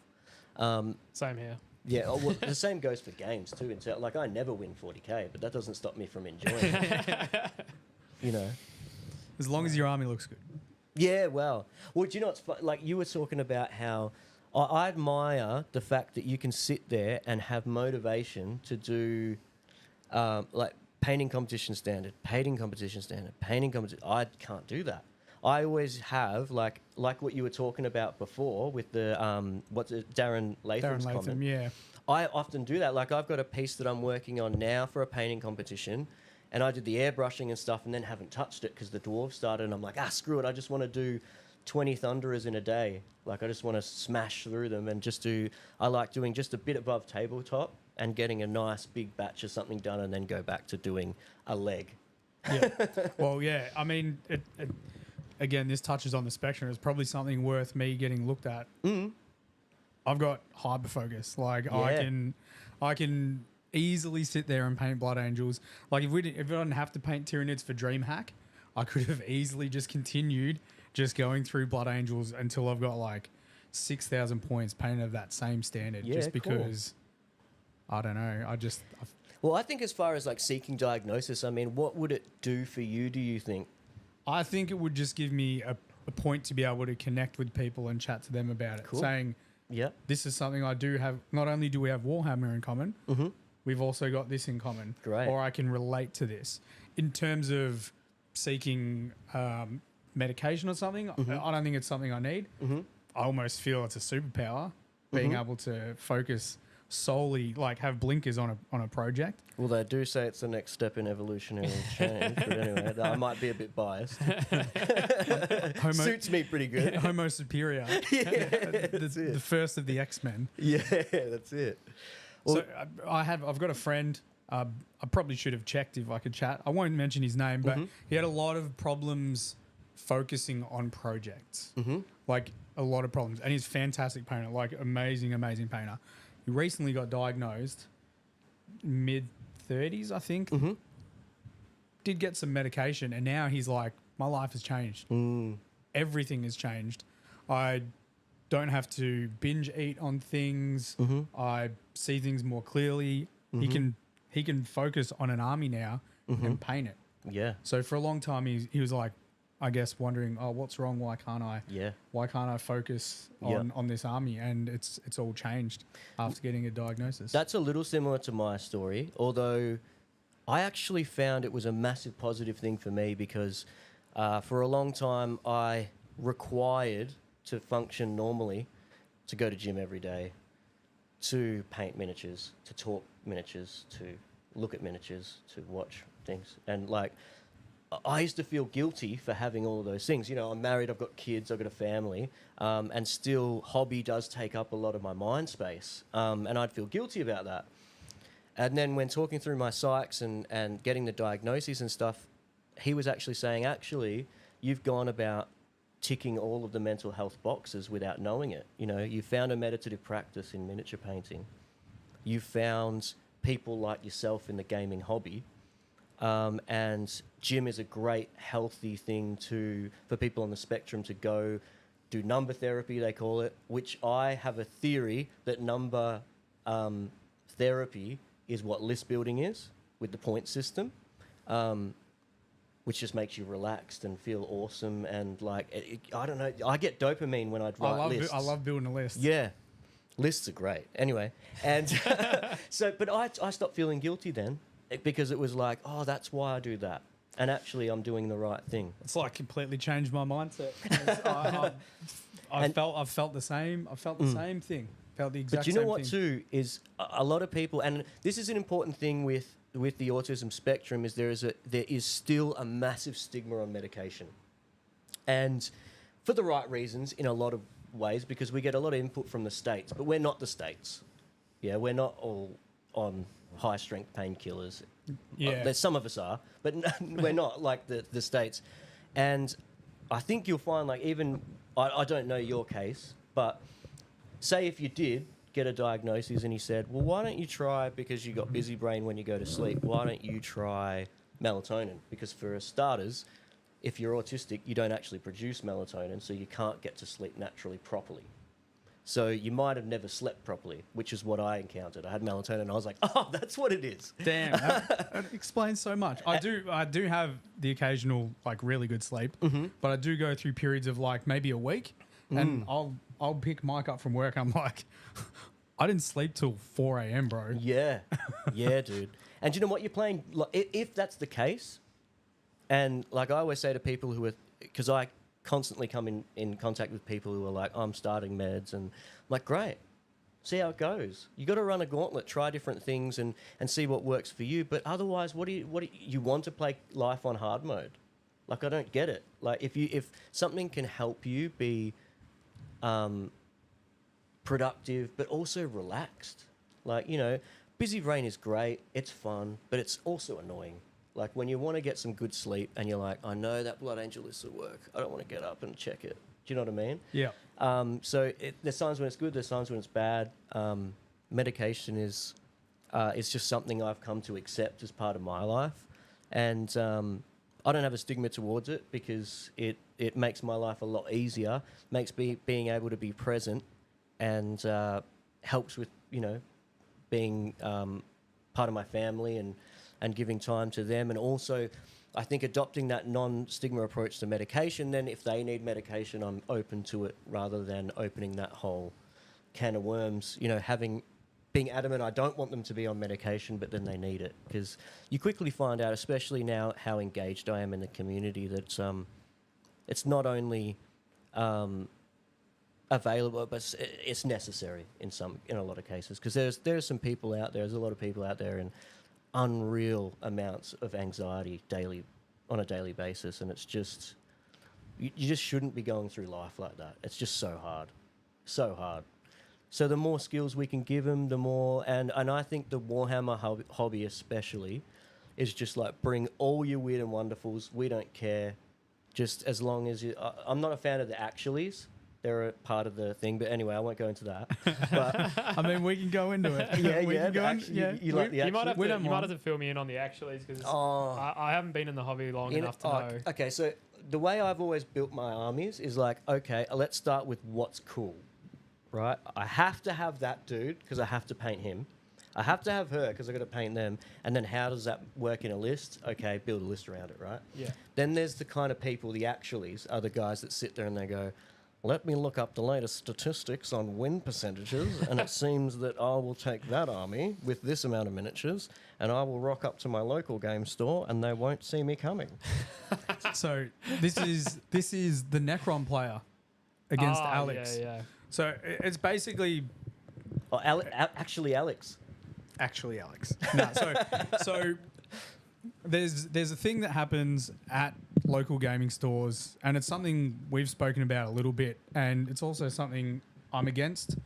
A: Same here.
C: Yeah, well, the same goes for games too. Like, I never win 40k, but that doesn't stop me from enjoying it. You know?
B: As long as your army looks good.
C: Yeah, well, do you know what's like you were talking about how I admire the fact that you can sit there and have motivation to do like painting competition standard, painting competition standard, painting competition. I can't do that. I always have like what you were talking about before with the Darren Latham's comment.
B: Yeah.
C: I often do that. Like, I've got a piece that I'm working on now for a painting competition, and I did the airbrushing and stuff, and then haven't touched it because the dwarves started, and I'm like, screw it. I just want to do 20 Thunderers in a day. Like, I just want to smash through them and I like doing just a bit above tabletop and getting a nice big batch of something done, and then go back to doing a leg.
B: Yeah. Well, yeah. I mean, again, this touches on the spectrum. It's probably something worth me getting looked at. I've got hyper focus. Like, I can easily sit there and paint Blood Angels. Like, if I didn't have to paint Tyranids for DreamHack, I could have easily just continued just going through Blood Angels until I've got like 6,000 points painted of that same standard.
C: Yeah,
B: just because, I don't know.
C: Well, I think as far as like seeking diagnosis, I mean, what would it do for you, do you think?
B: I think it would just give me a point to be able to connect with people and chat to them about it.
C: Cool.
B: Saying, this is something I do have. Not only do we have Warhammer in common, we've also got this in common.
C: Great.
B: Or I can relate to this. In terms of seeking medication or something, I don't think it's something I need. I almost feel it's a superpower, being able to focus solely, like have blinkers on a project.
C: Well, they do say it's the next step in evolutionary change, but anyway, I might be a bit biased. Suits me pretty good.
B: Homo superior. The first of the X-Men.
C: Yeah, that's it. Well,
B: So I've got a friend. I probably should have checked if I could chat. I won't mention his name, but he had a lot of problems focusing on projects. Like a lot of problems, and he's a fantastic painter. Like amazing painter. He recently got diagnosed, mid-30s, I think. Did get some medication, and now he's like, my life has changed. Everything has changed. I don't have to binge eat on things. I see things more clearly. He can focus on an army now and paint it.
C: Yeah.
B: So for a long time, he was like, I guess wondering, oh, what's wrong? Why can't I focus on this army? And it's all changed after getting a diagnosis.
C: That's a little similar to my story, although I actually found it was a massive positive thing for me because for a long time I required to function normally to go to gym every day, to paint miniatures, to talk miniatures, to look at miniatures, to watch things. And like, I used to feel guilty for having all of those things. You know, I'm married, I've got kids, I've got a family, and still hobby does take up a lot of my mind space. And I'd feel guilty about that. And then when talking through my psychs and getting the diagnoses and stuff, he was actually saying, you've gone about ticking all of the mental health boxes without knowing it. You know, you found a meditative practice in miniature painting. You found people like yourself in the gaming hobby. And gym is a great, healthy thing for people on the spectrum to go do number therapy, they call it, which I have a theory that number therapy is what list building is with the point system. which just makes you relaxed and feel awesome. And like, I don't know, I get dopamine when I write lists.
B: I love building a list.
C: Yeah. Lists are great. Anyway, and but I stopped feeling guilty then, because it was like, oh, that's why I do that. And actually, I'm doing the right thing.
B: It's like completely changed my mindset. I've felt the same. I felt the same thing. Felt the exact same thing.
C: But you know what too is a lot of people, and this is an important thing with the autism spectrum, is there is still a massive stigma on medication, and for the right reasons in a lot of ways, because we get a lot of input from the States, but we're not the States. Yeah, we're not all on high strength painkillers.
B: Yeah,
C: there's some of us are, but we're not like the States. And I think you'll find, like, even I don't know your case, but say if you did get a diagnosis and he said, well, why don't you try, because you got busy brain when you go to sleep, why don't you try melatonin? Because for starters, if you're autistic, you don't actually produce melatonin, so you can't get to sleep naturally properly. So you might have never slept properly, which is what I encountered. I had melatonin and I was like, oh, that's what it is.
B: Damn, that explains so much. I do have the occasional like really good sleep, but I do go through periods of like maybe a week, and I'll pick Mike up from work. I'm like, I didn't sleep till 4 a.m, bro.
C: Yeah, yeah, dude. And you know what? You're playing, like, if that's the case, and like I always say to people who are, because I constantly come in contact with people who are like, I'm starting meds, and I'm like, great, see how it goes. You got to run a gauntlet, try different things, and see what works for you. But otherwise, what do you want to play life on hard mode? Like, I don't get it. Like, if something can help you be productive but also relaxed, like, you know, busy brain is great, it's fun, but it's also annoying. Like, when you want to get some good sleep and you're like, I know that blood angel list will work, I don't want to get up and check it. Do you know what I mean?
B: Yeah.
C: So there's times when it's good, there's times when it's bad. Medication is just something I've come to accept as part of my life. And I don't have a stigma towards it, because it makes my life a lot easier, makes being able to be present, and helps with, you know, being part of my family and giving time to them. And also, I think adopting that non-stigma approach to medication, then if they need medication, I'm open to it, rather than opening that whole can of worms, you know, being adamant I don't want them to be on medication, but then they need it. Because you quickly find out, especially now, how engaged I am in the community, that it's not only available, but it's necessary in a lot of cases. Because there's some people out there, there's a lot of people out there in unreal amounts of anxiety on a daily basis, and it's just, you just shouldn't be going through life like that. It's just so hard. So the more skills we can give them, the more, and I think the Warhammer hobby especially is just like, bring all your weird and wonderfuls, we don't care, just as long as you, I'm not a fan of the actuallys. They're a part of the thing, but anyway, I won't go into that. But
B: I mean, we can go into it.
C: Yeah,
B: we
C: yeah.
B: can go
C: You like the
A: you might
C: actuallys?
A: have to fill me in on the actuallys, because I haven't been in the hobby long enough to know.
C: Okay, so the way I've always built my armies is like, okay, let's start with what's cool, right? I have to have that dude because I have to paint him. I have to have her because I've got to paint them. And then how does that work in a list? Okay, build a list around it, right?
A: Yeah.
C: Then there's the kind of people, the actuallys, are the guys that sit there and they go, let me look up the latest statistics on win percentages, and it seems that I will take that army with this amount of miniatures, and I will rock up to my local game store, and they won't see me coming.
B: So this is the Necron player against Alex.
A: Yeah.
B: So it's basically
C: Actually, Alex.
B: No, so there's a thing that happens at local gaming stores, and it's something we've spoken about a little bit, and it's also something I'm against.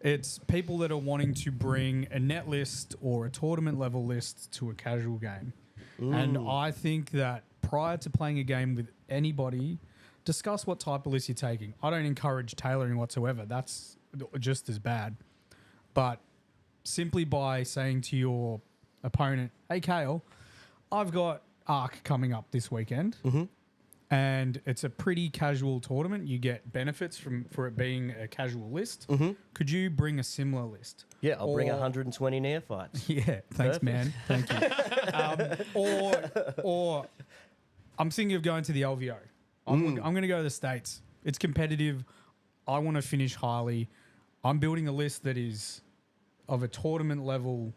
B: It's people that are wanting to bring a net list or a tournament level list to a casual game. Ooh. And I think that prior to playing a game with anybody, discuss what type of list you're taking. I don't encourage tailoring whatsoever. That's just as bad. But simply by saying to your opponent, hey, Kale, I've got Arc coming up this weekend, and it's a pretty casual tournament. You get benefits for it being a casual list. Could you bring a similar list?
C: Yeah, I'll bring 120 neophytes.
B: Yeah, thanks, Perfect. Man. Thank you. Or I'm thinking of going to the LVO. I'm going to go to the States. It's competitive. I want to finish highly. I'm building a list that is of a tournament level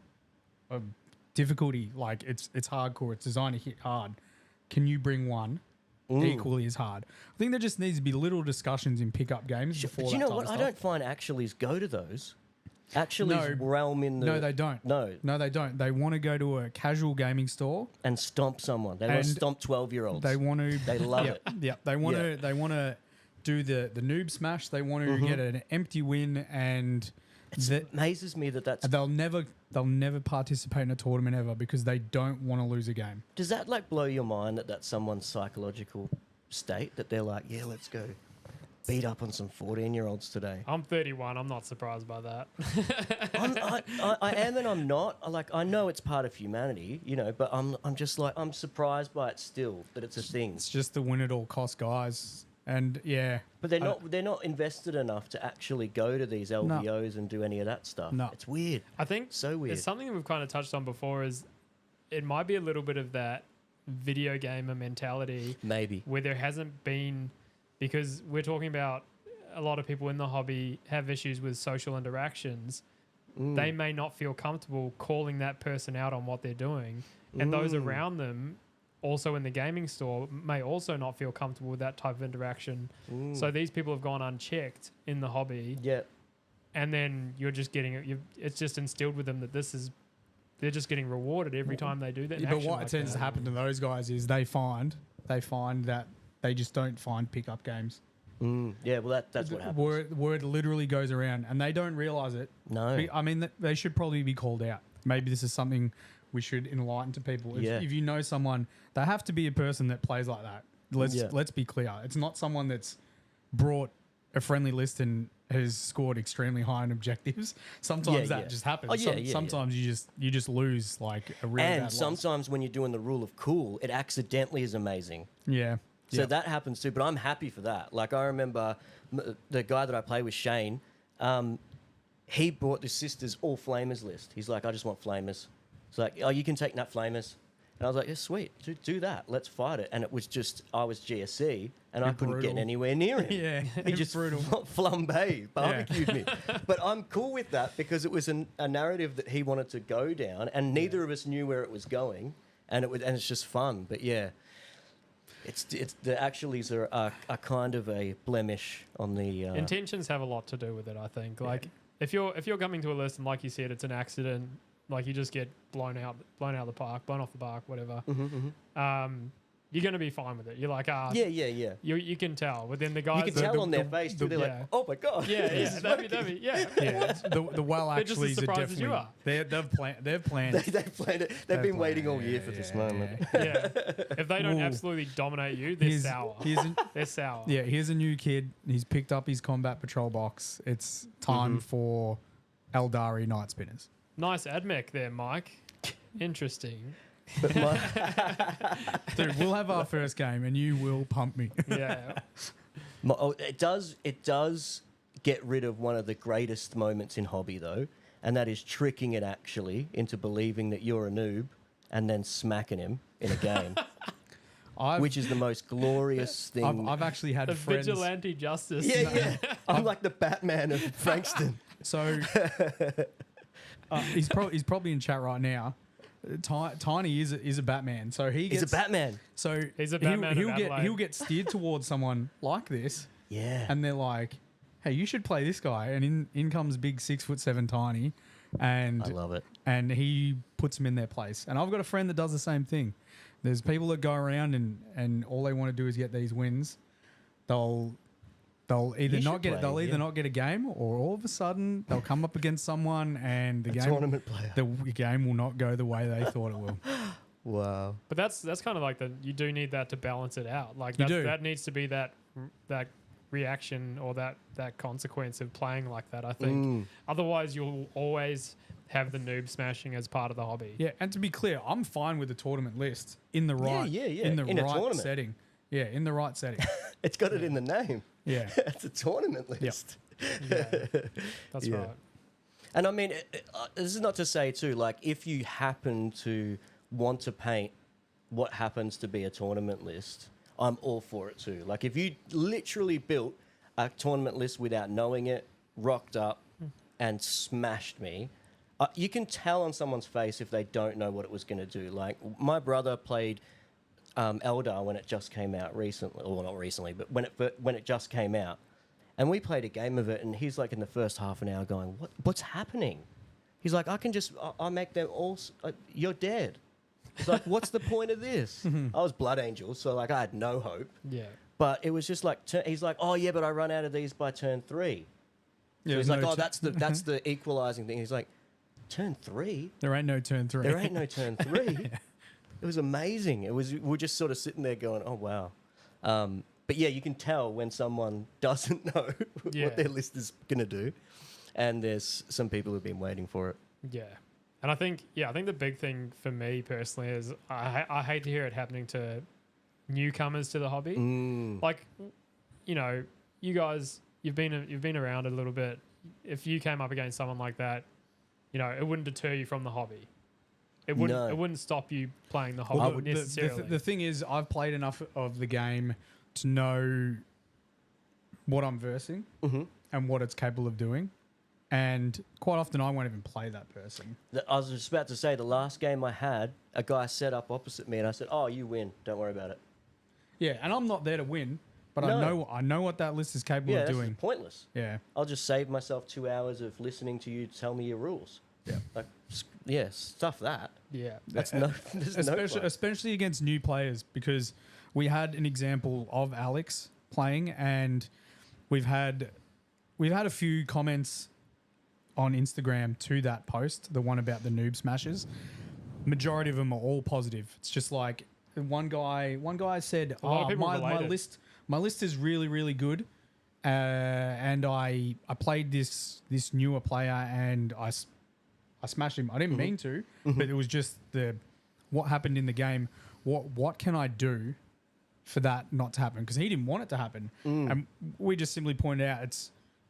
B: of difficulty. Like it's hardcore. It's designed to hit hard. Can you bring one equally as hard? I think there just needs to be little discussions in pickup games before.
C: But you know what? I don't find actuallys go to those. Actuallys realm in the...
B: No, they don't. No, they don't. They want to go to a casual gaming store
C: and stomp someone. They want to stomp 12-year-olds.
B: They want to...
C: They love it.
B: Yeah, they want to... They want to do the noob smash. They want to get an empty win, and
C: it amazes me that's...
B: They'll never participate in a tournament ever because they don't want to lose a game.
C: Does that like blow your mind that that's someone's psychological state, that they're like, yeah, let's go beat up on some 14-year-olds today?
A: I'm 31. I'm not surprised by that.
C: I am and I'm not. Like, I know it's part of humanity, you know, but I'm just like, I'm surprised by it still, that it's a thing.
B: It's just the win at all cost guys. And yeah.
C: But they're not invested enough to actually go to these LVOs and do any of that stuff.
B: No.
C: It's weird.
A: I think
C: so weird.
A: It's something that we've kind of touched on before, is it might be a little bit of that video gamer mentality.
C: Maybe.
A: Where there hasn't been... Because we're talking about a lot of people in the hobby have issues with social interactions. They may not feel comfortable calling that person out on what they're doing. And those around them, also in the gaming store, may also not feel comfortable with that type of interaction. So these people have gone unchecked in the hobby.
C: Yeah.
A: And then you're just getting... it's just instilled with them that they're just getting rewarded every time they do that.
B: Yeah, but what tends to happen to those guys is they find that they just don't find pickup games.
C: Yeah, well, that's what happens.
B: Word literally goes around, and they don't realise it.
C: No.
B: I mean, they should probably be called out. Maybe this is something we should enlighten to people. If you know someone, they have to be a person that plays like that. Let's be clear. It's not someone that's brought a friendly list and has scored extremely high on objectives. Sometimes that just happens. Sometimes you just lose like a really bad loss.
C: And sometimes when you're doing the rule of cool, it accidentally is amazing.
B: Yeah.
C: So that happens too, but I'm happy for that. Like, I remember the guy that I play with, Shane, he brought his sister's all flamers list. He's like, I just want flamers. It's like, oh, you can take nut flamers. And I was like, yeah, sweet, do that. Let's fight it. And it was just, I was GSC, and I couldn't get anywhere near him.
B: Yeah,
C: he just flambé, barbecued me. But I'm cool with that because it was a narrative that he wanted to go down, and neither of us knew where it was going, and it's just fun. But yeah. It's the actuallys are kind of a blemish on the
A: intentions have a lot to do with it. I think like if you're coming to a list and like you said it's an accident, like you just get blown out of the park, blown off the park, whatever. You're going to be fine with it. You're like,
C: yeah.
A: You can tell. But then the guys...
C: You can tell on their face, too. They're like, oh, my God.
A: Yeah. That'd be, yeah.
B: The well actually are definitely...
A: You are.
B: They've planned it.
C: They've planned it. They've been waiting all year for this moment.
A: Yeah. If they don't absolutely dominate you, they're sour. They're sour.
B: Yeah, here's a new kid. He's picked up his combat patrol box. It's time for Eldari Night Spinners.
A: Nice admech there, Mike. Interesting.
B: Dude, we'll have our first game and you will pump me.
A: Yeah.
C: It does get rid of one of the greatest moments in hobby, though, and that is tricking it actually into believing that you're a noob and then smacking him in a game. Which is the most glorious thing.
B: I've actually had friends...
A: vigilante justice.
C: Yeah. I'm like the Batman of Frankston.
B: So he's probably in chat right now. Tiny is a Batman, so he's
C: a Batman.
B: So
A: he's a Batman.
B: He'll get steered towards someone like this.
C: Yeah,
B: and they're like, "Hey, you should play this guy." And in comes big 6'7" Tiny, and
C: I love it.
B: And he puts them in their place. And I've got a friend that does the same thing. There's people that go around and all they want to do is get these wins. They'll either not get a game, or all of a sudden they'll come up against someone and
C: tournament player.
B: The game will not go the way they thought it will.
C: Wow!
A: But that's kind of like you do need that to balance it out. Like that needs to be that reaction or that consequence of playing like that. I think otherwise you'll always have the noob smashing as part of the hobby.
B: Yeah, and to be clear, I'm fine with the tournament list in the right in the right setting. Yeah, in the right setting.
C: It's got it in the name.
B: Yeah.
C: It's a tournament list.
A: Yep. Yeah, that's right.
C: And I mean, this is not to say too, like if you happen to want to paint what happens to be a tournament list, I'm all for it too. Like if you literally built a tournament list without knowing it, rocked up and smashed me, you can tell on someone's face if they don't know what it was going to do. Like my brother played Eldar when it just came out recently, or not recently, but when it just came out, and we played a game of it, and he's like in the first half an hour going, "What's happening?" He's like, I make them all. You're dead. It's like, what's the point of this? I was Blood Angel, so like I had no hope.
A: Yeah.
C: But it was just like he's like, oh yeah, but I run out of these by turn 3. So he's like, that's the equalizing thing. He's like, turn 3?
B: There ain't no turn 3.
C: There ain't no turn 3. It was amazing. We're just sort of sitting there going, oh wow. But yeah, you can tell when someone doesn't know what their list is gonna do, and there's some people who've been waiting for it.
A: Yeah. And I think the big thing for me personally is I hate to hear it happening to newcomers to the hobby. Like, you know, you guys, you've been around a little bit. If you came up against someone like that, you know, it wouldn't deter you from the hobby. It wouldn't stop you playing the hobby necessarily.
B: The thing is, I've played enough of the game to know what I'm versing and what it's capable of doing. And quite often I won't even play that person.
C: I was just about to say, the last game I had, a guy set up opposite me and I said, oh, you win. Don't worry about it.
B: Yeah, and I'm not there to win, but
C: No.
B: I know what that list is capable of doing.
C: That's pointless.
B: Yeah.
C: I'll just save myself 2 hours of listening to you tell me your rules.
B: Yeah.
C: Like, stuff that.
A: Yeah.
C: That's
B: especially against new players, because we had an example of Alex playing, and we've had a few comments on Instagram to that post, the one about the noob smashes. Majority of them are all positive. It's just like one guy said, my list is really, really good. And I played this newer player and I smashed him. I didn't mean to, but it was just what happened in the game. What can I do for that not to happen? Because he didn't want it to happen. And we just simply pointed out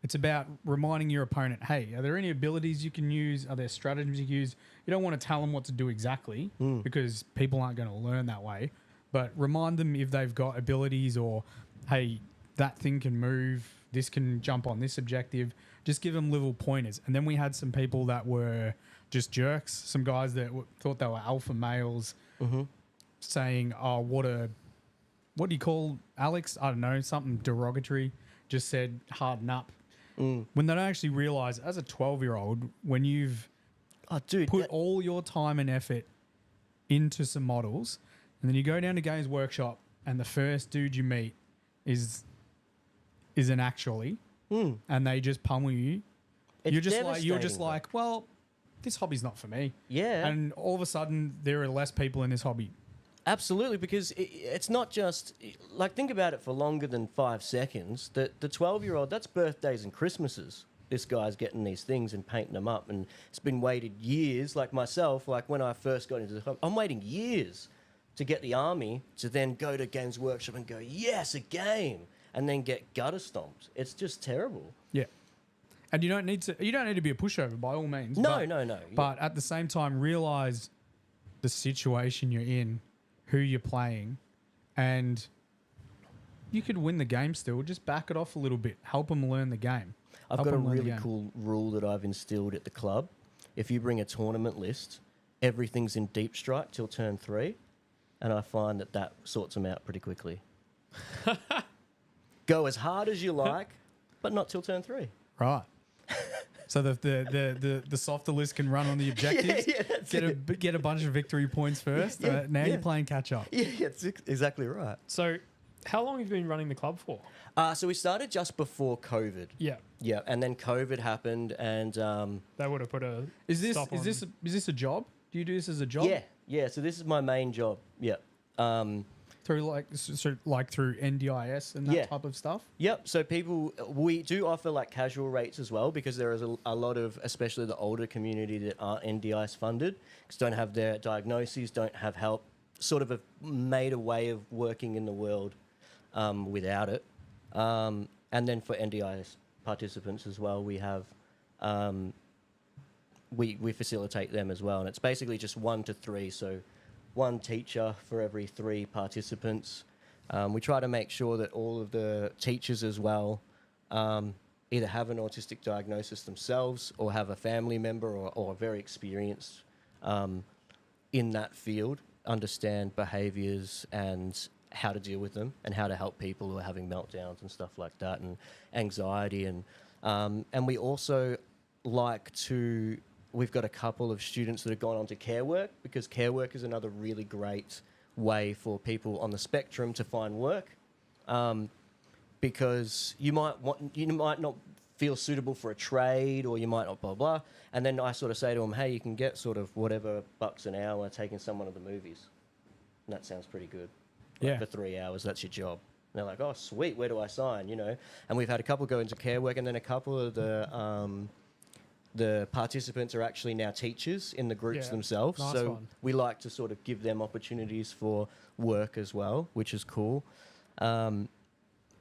B: it's about reminding your opponent, hey, are there any abilities you can use? Are there strategies you can use? You don't want to tell them what to do exactly because people aren't going to learn that way. But remind them if they've got abilities, or, hey, that thing can move, this can jump on this objective. Just give them little pointers. And then we had some people that were just jerks, some guys that thought they were alpha males saying, oh, what do you call Alex? I don't know, something derogatory. Just said, harden up. When they don't actually realise, as a 12-year-old, when you've put all your time and effort into some models, and then you go down to Games Workshop and the first dude you meet is an actually, and they just pummel you, you're just like, well, this hobby's not for me. Yeah. And all of a sudden, there are less people in this hobby.
C: Absolutely, because it's not just, like, think about it for longer than 5 seconds. The 12-year-old, that's birthdays and Christmases. This guy's getting these things and painting them up, and it's been waited years. Like myself, like when I first got into the hobby, I'm waiting years to get the army to then go to Games Workshop and go, yes, a game, and then get gutter stomped. It's just terrible.
B: Yeah. And you don't need to be a pushover by all means.
C: No.
B: But at the same time, realise the situation you're in, who you're playing, and you could win the game still. Just back it off a little bit. Help them learn the game.
C: I've got a really cool rule that I've instilled at the club. If you bring a tournament list, everything's in deep strike till turn 3, and I find that sorts them out pretty quickly. Go as hard as you like, but not till turn 3.
B: Right. So the softer list can run on the objectives. Get a bunch of victory points first. Now you're playing catch up.
C: Yeah, that's exactly right.
A: So, how long have you been running the club for?
C: So we started just before COVID. Yeah, and then COVID happened, and
A: that would have put a
B: Is this a job? Do you do this as a job?
C: Yeah. So this is my main job. Yeah.
B: Through through NDIS and that type of stuff?
C: Yep. So we do offer like casual rates as well, because there is a lot of, especially the older community, that aren't NDIS funded, because don't have their diagnoses, don't have help, sort of made a way of working in the world without it. And then for NDIS participants as well, we have we facilitate them as well, and it's basically just 1 to 3. So one teacher for every 3 participants. We try to make sure that all of the teachers as well either have an autistic diagnosis themselves or have a family member or are very experienced in that field, understand behaviours and how to deal with them and how to help people who are having meltdowns and stuff like that, and anxiety. And we also like to... We've got a couple of students that have gone on to care work, because care work is another really great way for people on the spectrum to find work, because you might not feel suitable for a trade, or you might not blah blah. And then I sort of say to them, hey, you can get sort of whatever bucks an hour taking someone to the movies, and that sounds pretty good.
B: Yeah.
C: For 3 hours, that's your job. And they're like, oh sweet, where do I sign? You know. And we've had a couple go into care work, and then a couple of the participants are actually now teachers in the groups themselves.
A: Nice
C: so
A: one.
C: we like to sort of give them opportunities for work as well, which is cool. And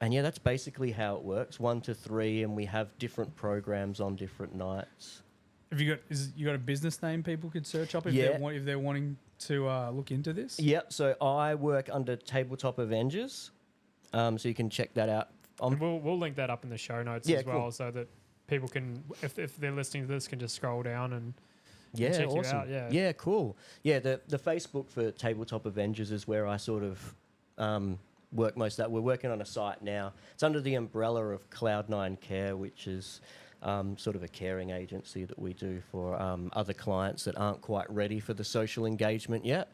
C: yeah, that's basically how it works, 1 to 3, and we have different programs on different nights.
B: Have you got a business name people could search up if they're wanting to look into this?
C: Yep. So I work under Tabletop Avengers, so you can check that out.
A: We'll link that up in the show notes as well, so that people can, if they're listening to this, can just scroll down and check you out.
C: Yeah, cool. Yeah, the Facebook for Tabletop Avengers is where I sort of work most of that. We're working on a site now. It's under the umbrella of Cloud9 Care, which is sort of a caring agency that we do for other clients that aren't quite ready for the social engagement yet,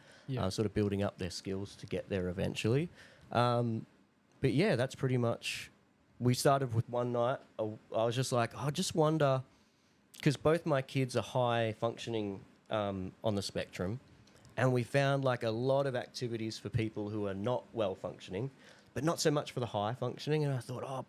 C: sort of building up their skills to get there eventually. But yeah, that's pretty much... We started with one night. I was just like, I just wonder, because both my kids are high functioning on the spectrum, and we found like a lot of activities for people who are not well functioning, but not so much for the high functioning. And I thought,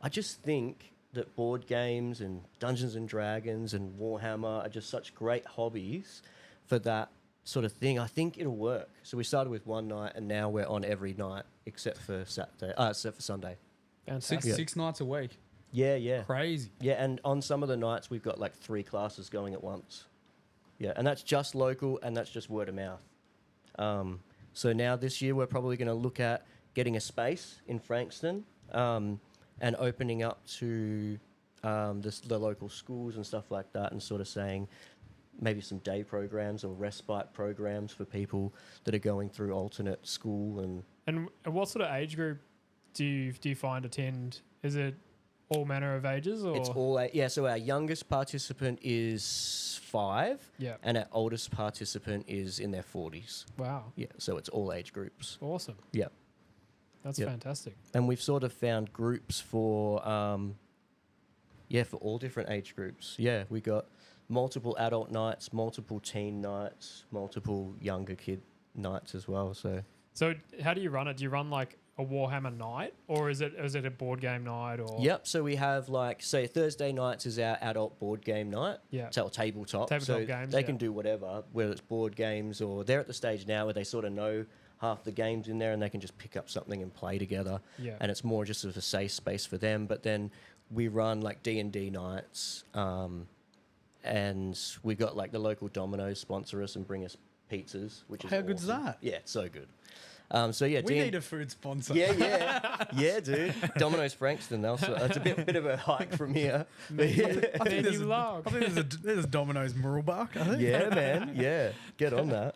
C: I just think that board games and Dungeons and Dragons and Warhammer are just such great hobbies for that sort of thing. I think it'll work. So we started with one night, and now we're on every night except for Sunday.
B: Six nights a week.
C: Yeah.
B: Crazy.
C: Yeah, and on some of the nights we've got like 3 classes going at once. Yeah, and that's just local, and that's just word of mouth. So now this year we're probably going to look at getting a space in Frankston and opening up to the local schools and stuff like that, and sort of saying maybe some day programs or respite programs for people that are going through alternate school.
A: And what sort of age group do you find attend? Is it all manner of ages? Or?
C: It's all so our youngest participant is 5, and our oldest participant is in their 40s.
A: Wow.
C: Yeah, so it's all age groups.
A: Awesome.
C: Yeah.
A: That's fantastic.
C: And we've sort of found groups for for all different age groups. Yeah, we got multiple adult nights, multiple teen nights, multiple younger kid nights as well. So
A: how do you run it? Do you run like a Warhammer night, or is it a board game night? Or
C: Yep. So we have say Thursday nights is our adult board game night.
A: Yeah.
C: So tabletop
A: so games.
C: They can do whatever, whether it's board games, or they're at the stage now where they sort of know half the games in there and they can just pick up something and play together.
A: Yeah.
C: And it's more just of a safe space for them. But then we run like D&D nights, and we got like the local Domino's sponsor us and bring us pizzas, which is
B: how good's
C: awesome.
B: that?
C: Yeah, it's so good.
B: We need a food sponsor.
C: Yeah, dude. Domino's Frankston. It's a bit of a hike from here.
B: I think there's a Domino's Muralbark, I think.
C: Yeah, man. Yeah, get on that.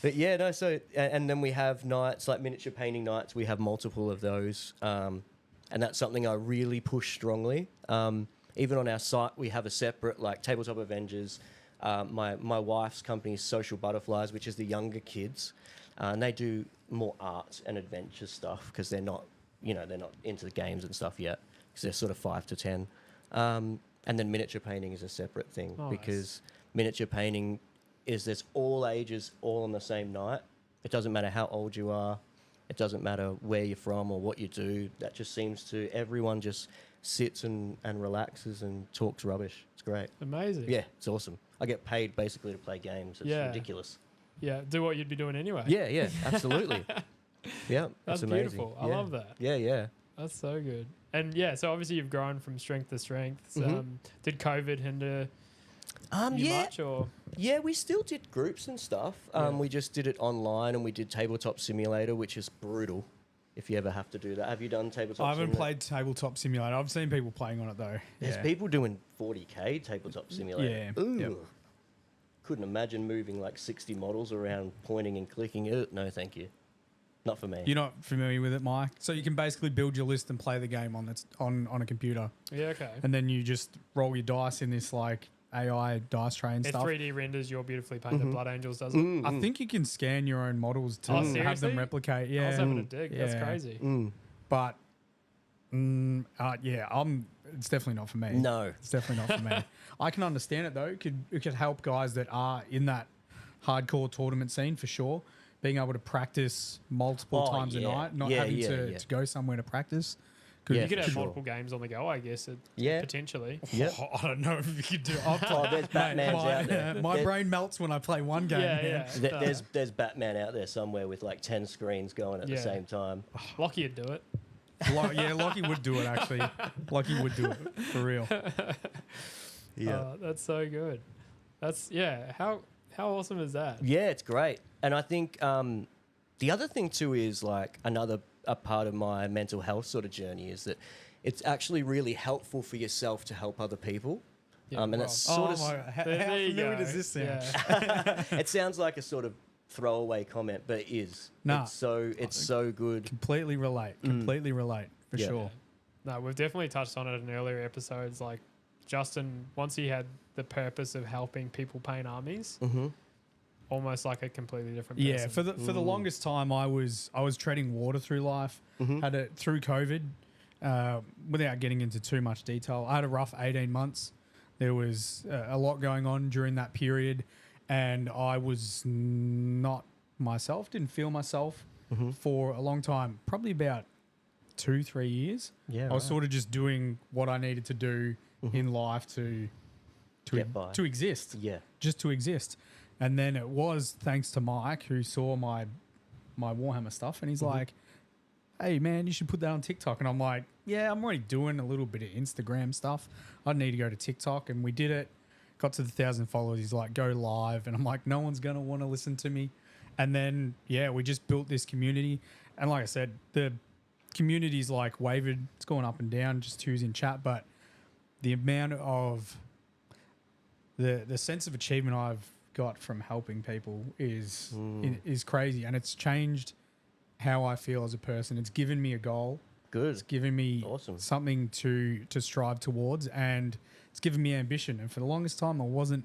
C: But yeah, no. So and then we have nights like miniature painting nights. We have multiple of those, and that's something I really push strongly. Even on our site, we have a separate like Tabletop Avengers. My wife's company is Social Butterflies, which is the younger kids. And they do more art and adventure stuff because they're not into the games and stuff yet, because they're sort of 5 to 10. And then miniature painting is a separate thing because miniature painting there's all ages all on the same night. It doesn't matter how old you are. It doesn't matter where you're from or what you do. That just seems to everyone just sits and relaxes and talks rubbish. It's great.
A: Amazing.
C: Yeah, it's awesome. I get paid basically to play games. It's ridiculous.
A: Yeah, do what you'd be doing anyway.
C: Yeah, absolutely. Yeah,
A: that's beautiful. I love that.
C: Yeah.
A: That's so good. And so obviously you've grown from strength to strength. Did COVID hinder much or?
C: Yeah, we still did groups and stuff. We just did it online, and we did Tabletop Simulator, which is brutal. If you ever have to do that, have you done Tabletop Simulator?
B: I haven't played Tabletop Simulator. I've seen people playing on it though.
C: There's people doing 40k Tabletop Simulator.
B: Yeah.
C: Ooh. Yep. Couldn't imagine moving like 60 models around, pointing and clicking. No, thank you. Not for me.
B: You're not familiar with it, Mike? So you can basically build your list and play the game on a computer.
A: Yeah, okay.
B: And then you just roll your dice in this like AI dice tray and stuff.
A: It 3D renders your beautifully painted Blood Angels, does it?
B: I think you can scan your own models to have them replicate. Yeah.
A: I was having a dig.
B: Yeah.
A: That's crazy.
B: But it's definitely not for me.
C: No.
B: It's definitely not for me. I can understand it though. It could help guys that are in that hardcore tournament scene for sure. Being able to practice multiple times a night, not having to go somewhere to practice.
A: You could have multiple games on the go, I guess. Potentially.
B: Yeah. I don't know if you could do it.
C: There's Batmans out there.
B: My brain melts when I play one game.
A: Yeah.
C: There's Batman out there somewhere with like 10 screens going at the same time.
A: Lockie would do it.
B: Lockie would do it actually. Lockie would do it for real.
A: That's so good. How awesome is that?
C: Yeah, it's great. And I think the other thing too is like a part of my mental health sort of journey is that it's actually really helpful for yourself to help other people. That's sort of
B: how familiar does this sound?
C: It sounds like a sort of throwaway comment, but it is.
B: Nah,
C: it's so good.
B: Completely relate for sure.
A: No, we've definitely touched on it in earlier episodes. Like Justin, once he had the purpose of helping people paint armies, almost like a completely different person.
B: Yeah, for the longest time, I was treading water through life. Had it through COVID. Without getting into too much detail, I had a rough 18 months. There was a lot going on during that period, and I was not myself. Didn't feel myself for a long time. Probably about 2-3 years.
C: Yeah,
B: I was sort of just doing what I needed to do in life to exist.
C: Yeah,
B: just to exist. And then it was thanks to Mike, who saw my Warhammer stuff, and he's like, "Hey man, you should put that on TikTok." And I'm like, "Yeah, I'm already doing a little bit of Instagram stuff. I need to go to TikTok." And we did it. Got to the 1,000 followers. He's like, "Go live," and I'm like, "No one's gonna want to listen to me." And then we just built this community. And like I said, the community's like wavered. It's going up and down, just who's in chat, but the amount of the sense of achievement I've got from helping people is crazy, and it's changed how I feel as a person. It's given me a goal.
C: Good.
B: It's given me something to strive towards, and it's given me ambition. And for the longest time, I wasn't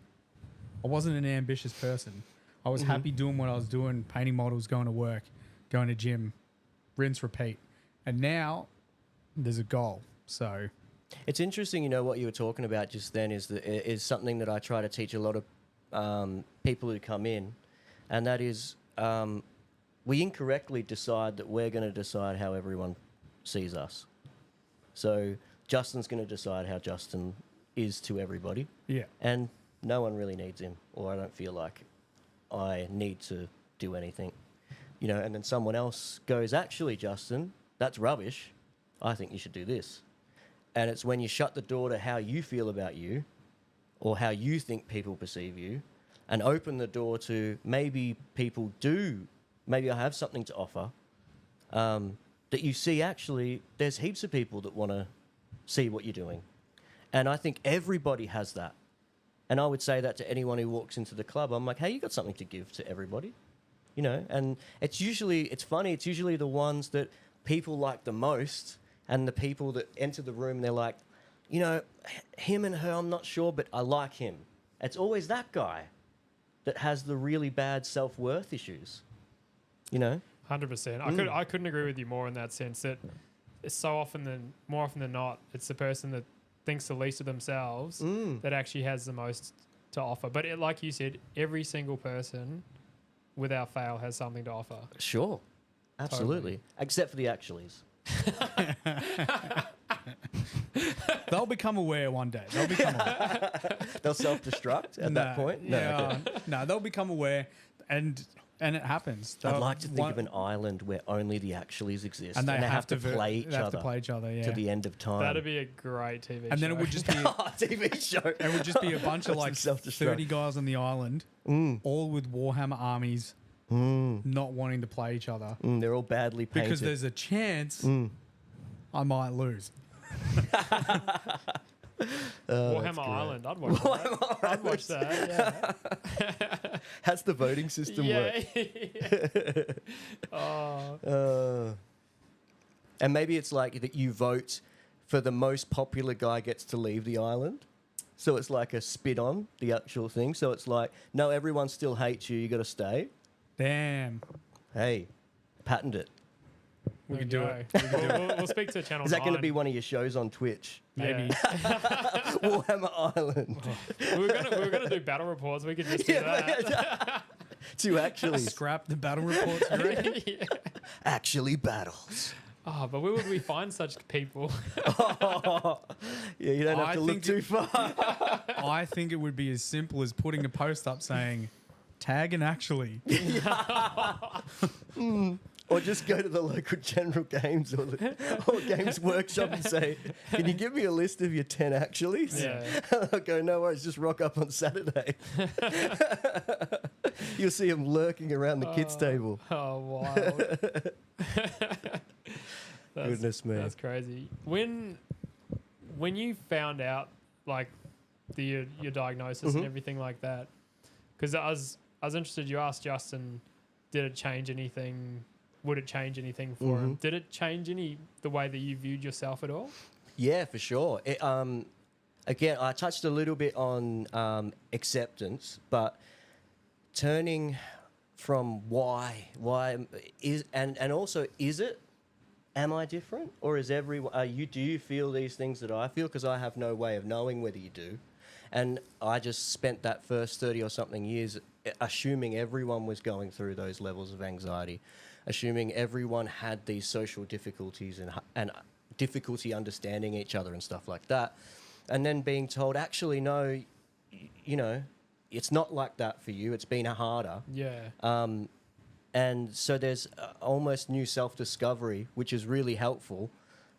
B: an ambitious person. I was happy doing what I was doing, painting models, going to work, going to gym, rinse, repeat. And now there's a goal. So
C: it's interesting, what you were talking about just then is something that I try to teach a lot of people who come in, and that is we incorrectly decide that we're going to decide how everyone sees us. So Justin's going to decide how Justin is to everybody.
B: Yeah.
C: And no one really needs him, or I don't feel like I need to do anything. And then someone else goes, "Actually, Justin, that's rubbish. I think you should do this." And it's when you shut the door to how you feel about you or how you think people perceive you and open the door to maybe maybe I have something to offer, that you see actually there's heaps of people that want to see what you're doing. And I think everybody has that. And I would say that to anyone who walks into the club. I'm like, "Hey, you got something to give to everybody." And it's funny, it's usually the ones that people like the most, and the people that enter the room, they're like, him and her, I'm not sure, but I like him. It's always that guy that has the really bad self-worth issues,
A: 100%. I couldn't agree with you more in that sense, that it's more often than not, it's the person that thinks the least of themselves that actually has the most to offer. But like you said, every single person, without fail, has something to offer.
C: Sure. Absolutely. Totally. Except for the actuallys.
B: They'll become aware one day. They'll
C: self-destruct at that point?
B: No, they'll become aware. And And it happens.
C: I'd like to think of an island where only the Actualies exist,
B: and they have to
C: play each other.
B: To play each other, yeah.
C: To the end of time.
A: That'd be a great TV show.
B: And then it would just be
C: TV show.
B: It would just be a bunch of like 30 guys on the island, all with Warhammer armies, not wanting to play each other.
C: They're all badly painted.
B: Because there's a chance I might lose.
A: Warhammer Island. I'd watch that. I'd watch that. Yeah.
C: How's the voting system work? And maybe it's like that you vote for the most popular guy gets to leave the island. So it's like a spit on the actual thing. So it's like, no, everyone still hates you. You got to stay.
B: Damn.
C: Hey, patent it.
B: We can do it.
A: We'll speak to Channel 9.
C: Is that going to be one of your shows on Twitch?
B: Maybe.
C: Warhammer Island.
A: We were gonna do battle reports. We could just do that.
C: To actually
B: scrap the battle reports.
A: Yeah.
C: Actually battles.
A: Oh, but where would we find such people?
C: Yeah, you don't have to look too far.
B: I think it would be as simple as putting a post up saying, tag and actually.
C: Or just go to the local General Games or Games Workshop and say, can you give me a list of your 10 actuallys?
A: Yeah.
C: I'll go, no worries, just rock up on Saturday. You'll see them lurking around the kids' table.
A: Oh, wow.
C: Goodness me.
A: That's crazy. When you found out, like, your diagnosis and everything like that, because I was interested, you asked Justin, did it change anything? Would it change anything for him? Did it change the way that you viewed yourself at all?
C: Yeah, for sure. It, again, I touched a little bit on acceptance, but turning from why is and also is it? Am I different, or is everyone? Do you feel these things that I feel? Because I have no way of knowing whether you do, and I just spent that first 30 or something years assuming everyone was going through those levels of anxiety, assuming everyone had these social difficulties and difficulty understanding each other and stuff like that, and then being told, actually, no, you know, it's not like that for you. It's been harder.
A: Yeah.
C: And so there's almost new self-discovery, which is really helpful.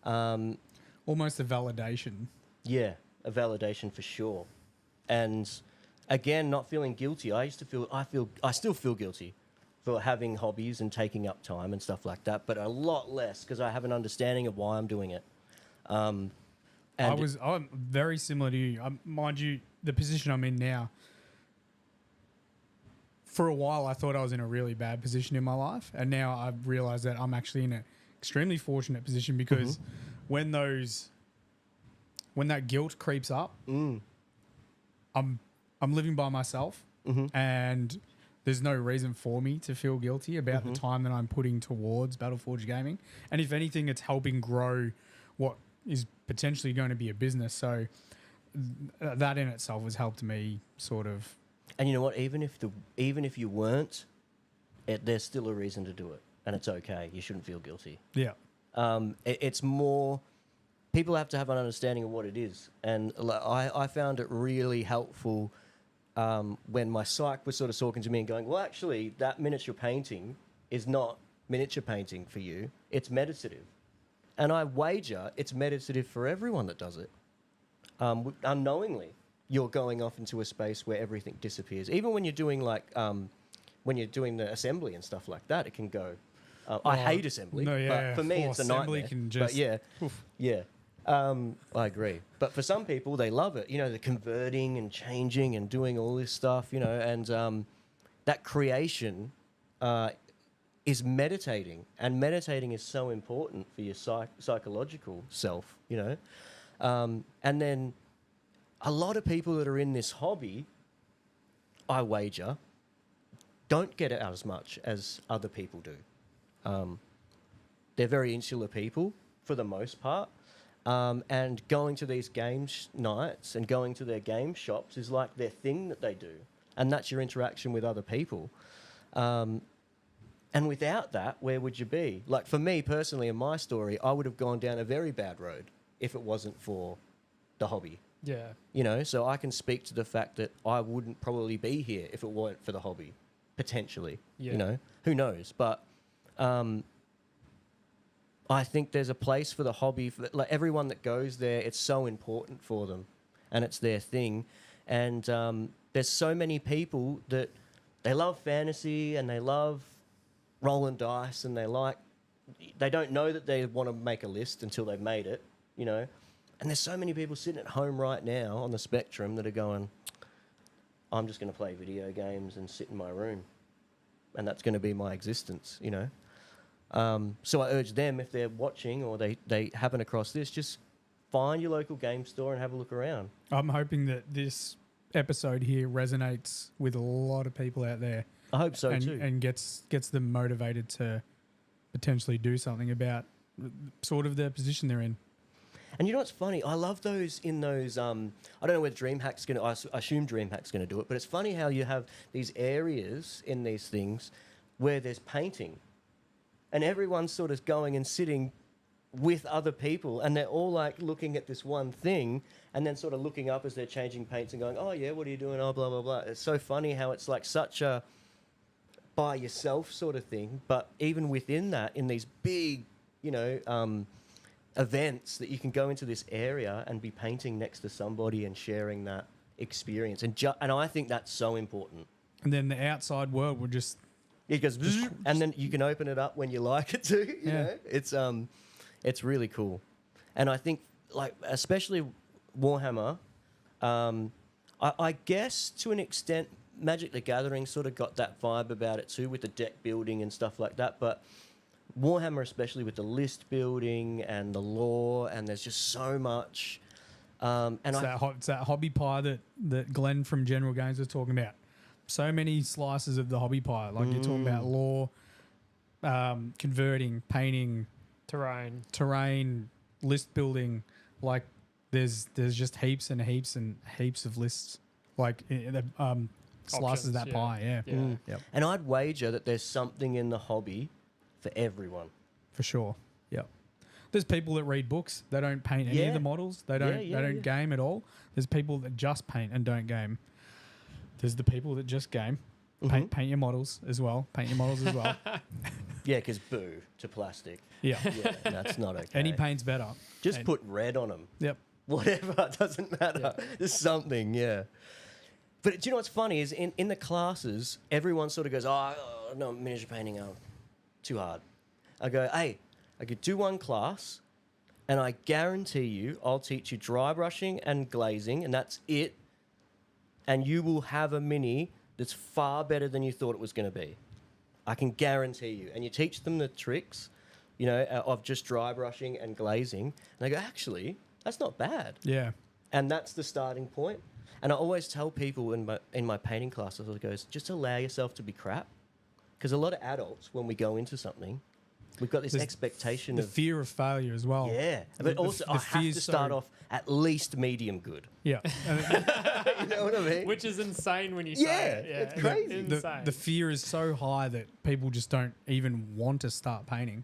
B: Almost a validation.
C: Yeah, a validation for sure. And again, not feeling guilty. I still feel guilty for having hobbies and taking up time and stuff like that, but a lot less because I have an understanding of why I'm doing it. And
B: I'm very similar to you. Mind you, the position I'm in now, for a while I thought I was in a really bad position in my life, and now I've realized that I'm actually in an extremely fortunate position because when that guilt creeps up, I'm living by myself, and there's no reason for me to feel guilty about the time that I'm putting towards Battleforge Gaming. And if anything, it's helping grow what is potentially going to be a business. So that in itself has helped me sort of.
C: And you know what? Even if you weren't, there's still a reason to do it, and it's okay. You shouldn't feel guilty.
B: Yeah.
C: It's more. People have to have an understanding of what it is, and I found it really helpful when my psych was sort of talking to me and going, well, actually, that miniature painting is not miniature painting for you. It's meditative. And I wager it's meditative for everyone that does it. Unknowingly, you're going off into a space where everything disappears. Even when you're doing when you're doing the assembly and stuff like that, it can go. I hate assembly, but for me, it's a nightmare. But yeah. I agree. But for some people, they love it. You know, the converting and changing and doing all this stuff, you know, and that creation is meditating. And meditating is so important for your psychological self, you know. And then a lot of people that are in this hobby, I wager, don't get it out as much as other people do. They're very insular people for the most part. And going to these games nights and going to their game shops is like their thing that they do. And that's your interaction with other people. And without that, where would you be? Like for me personally, in my story, I would have gone down a very bad road if it wasn't for the hobby.
A: Yeah.
C: You know, so I can speak to the fact that I wouldn't probably be here if it weren't for the hobby. potentially. You know, who knows? But I think there's a place for the hobby. Like everyone that goes there, it's so important for them, and it's their thing. And there's so many people that they love fantasy and they love rolling dice, and they don't know that they want to make a list until they've made it, you know. And there's so many people sitting at home right now on the spectrum that are going, I'm just going to play video games and sit in my room, and that's going to be my existence, you know. So I urge them, if they're watching or they happen across this, just find your local game store and have a look around.
B: I'm hoping that this episode here resonates with a lot of people out there.
C: I hope so too.
B: And gets them motivated to potentially do something about sort of the position they're in.
C: And you know what's funny? I love those I don't know whether DreamHack's going to, I assume DreamHack's going to do it, but it's funny how you have these areas in these things where there's painting. And everyone's sort of going and sitting with other people, and they're all like looking at this one thing and then sort of looking up as they're changing paints and going, oh yeah, what are you doing? Oh, blah, blah, blah. It's so funny how it's like such a by yourself sort of thing. But even within that, in these big, you know, events, that you can go into this area and be painting next to somebody and sharing that experience. And I think that's so important.
B: And then the outside world will just...
C: It goes, and then you can open it up when you like it to. You know, it's really cool, and I think like especially Warhammer, I guess to an extent, Magic the Gathering sort of got that vibe about it too, with the deck building and stuff like that. But Warhammer, especially with the list building and the lore, and there's just so much. And
B: it's that hobby pie that Glenn from General Games was talking about. So many slices of the hobby pie. Like you're talking about lore, converting, painting, terrain, list building. Like there's just heaps and heaps and heaps of lists. Like slices of that pie. Yeah.
C: Yep. And I'd wager that there's something in the hobby for everyone.
B: For sure. Yep. There's people that read books. They don't paint any of the models. They don't game at all. There's people that just paint and don't game. There's the people that just game. Paint your models as well.
C: Yeah, because boo to plastic.
B: Yeah.
C: Yeah, that's not okay.
B: Any paint's better.
C: Just put red on them.
B: Yep.
C: Whatever, doesn't matter. Yeah. There's something, yeah. But do you know what's funny is in the classes, everyone sort of goes, oh no, miniature painting, too hard. I go, hey, I could do one class, and I guarantee you I'll teach you dry brushing and glazing, and that's it. And you will have a mini that's far better than you thought it was going to be. I can guarantee you. And you teach them the tricks, you know, of just dry brushing and glazing. And they go, actually, that's not bad.
B: Yeah.
C: And that's the starting point. And I always tell people in my painting classes, I goes, just allow yourself to be crap. Because a lot of adults, when we go into something, we've got this expectation
B: of... The fear of failure as well.
C: Yeah. But also, I have to start off at least medium good.
B: Yeah.
C: You know what I mean?
A: Which is insane when you say it. Yeah,
C: it's crazy.
B: The fear is so high that people just don't even want to start painting.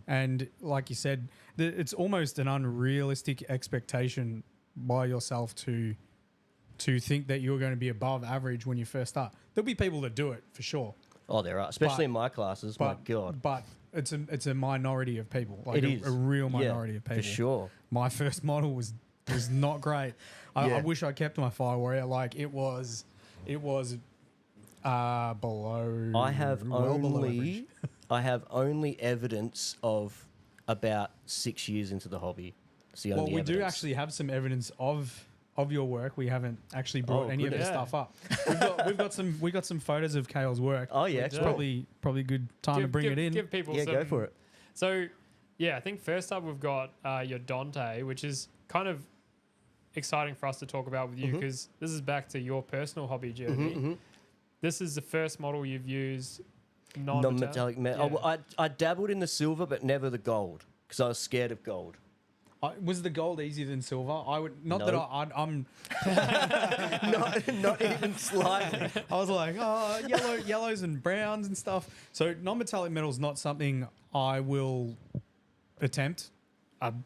B: And like you said, it's almost an unrealistic expectation by yourself to think that you're going to be above average when you first start. There'll be people that do it for sure.
C: Oh, there are, especially in my classes. My God.
B: But it's a minority of people. Like a real minority of people.
C: For sure.
B: My first model was not great. I wish I kept my Fire Warrior. Like it was below.
C: I have only evidence of about 6 years into the hobby. It's the only evidence.
B: Do actually have some evidence of your work. We haven't actually brought any of this stuff up. We've got some photos of Kale's work.
C: Oh yeah,
B: it's probably a good time to bring it in.
A: Give people
C: go for it.
A: So I think first up we've got your Dante, which is kind of exciting for us to talk about with you because this is back to your personal hobby journey. This is the first model you've used non-metallic
C: metal. Yeah. I dabbled in the silver, but never the gold because I was scared of gold.
B: Was the gold easier than silver? I would not that I'm
C: not even slightly.
B: I was like, yellows and browns and stuff. So non-metallic metal is not something I will attempt. I'm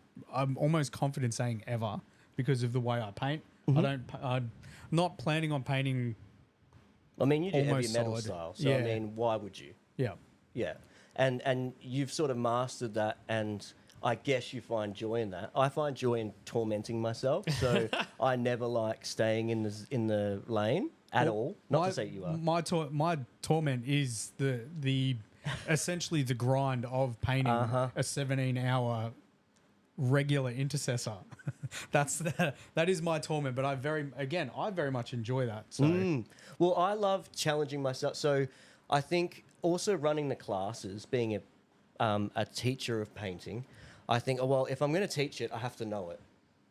B: almost confident saying ever because of the way I paint. I'm not planning on painting
C: I mean, you do
B: almost
C: heavy metal
B: solid.
C: style, so I mean, why would you?
B: Yeah.
C: Yeah, and you've sort of mastered that, and I guess you find joy in that. I find joy in tormenting myself, so I never like staying in the lane at all. Not to say you are.
B: My torment is the essentially the grind of painting a 17-hour regular intercessor. That is my torment, but I very much enjoy that. So
C: Well, I love challenging myself. So I think also running the classes, being a teacher of painting, I think, oh, well, if I'm going to teach it, I have to know it.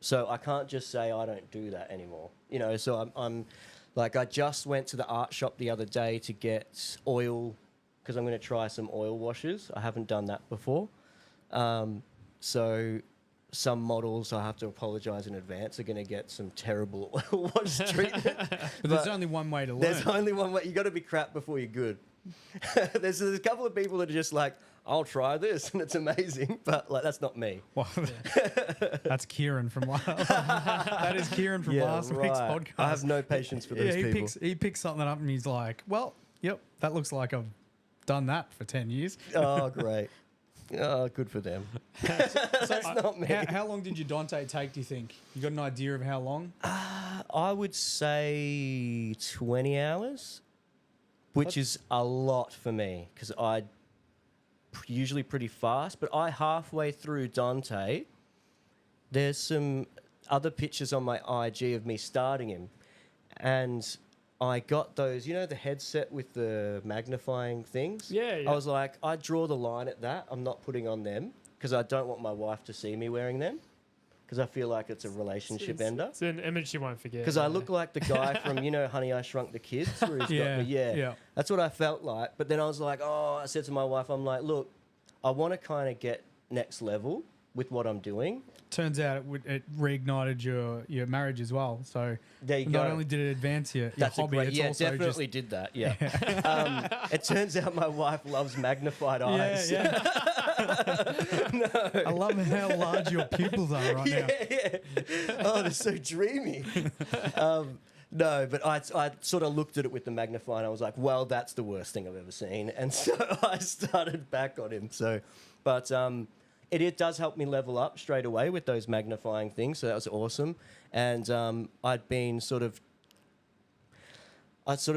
C: So I can't just say I don't do that anymore. You know, so I'm like, I just went to the art shop the other day to get oil because I'm going to try some oil washes. I haven't done that before. So some models, I have to apologise in advance, are going to get some terrible oil wash treatment.
B: but there's only one way to learn.
C: There's only one way. You got to be crap before you're good. there's a couple of people that are just like, I'll try this and it's amazing, but like that's not me.
B: Well, that's Kieran from that is Kieran from last week's podcast.
C: I have no patience for those people.
B: He picks something up and he's like, well, yep, that looks like I've done that for 10 years.
C: Oh, great. Oh, good for them. That's not me.
B: How long did your Dante take, do you think? You got an idea of how long?
C: I would say 20 hours, which is a lot for me because I usually pretty fast, but I halfway through Dante, there's some other pictures on my IG of me starting him, and I got those, you know, the headset with the magnifying things?
A: Yeah.
C: I was like, I draw the line at that. I'm not putting on them because I don't want my wife to see me wearing them because I feel like it's a relationship ender.
A: It's an image you won't forget.
C: Because I look like the guy from, you know, Honey, I Shrunk the Kids. Where he's got the, that's what I felt like. But then I was like, I said to my wife, I'm like, look, I want to kind of get next level with what I'm doing.
B: Turns out it reignited your marriage as well. So
C: there you
B: not only did it advance your hobby, it's also
C: definitely did that. Yeah. It turns out my wife loves magnified eyes.
B: Yeah. No. I love how large your pupils are right now.
C: Yeah. Oh, they're so dreamy. No, but I sort of looked at it with the magnifier and I was like, well, that's the worst thing I've ever seen. And so I started back on him. So, but it does help me level up straight away with those magnifying things. So that was awesome. And I'd sort of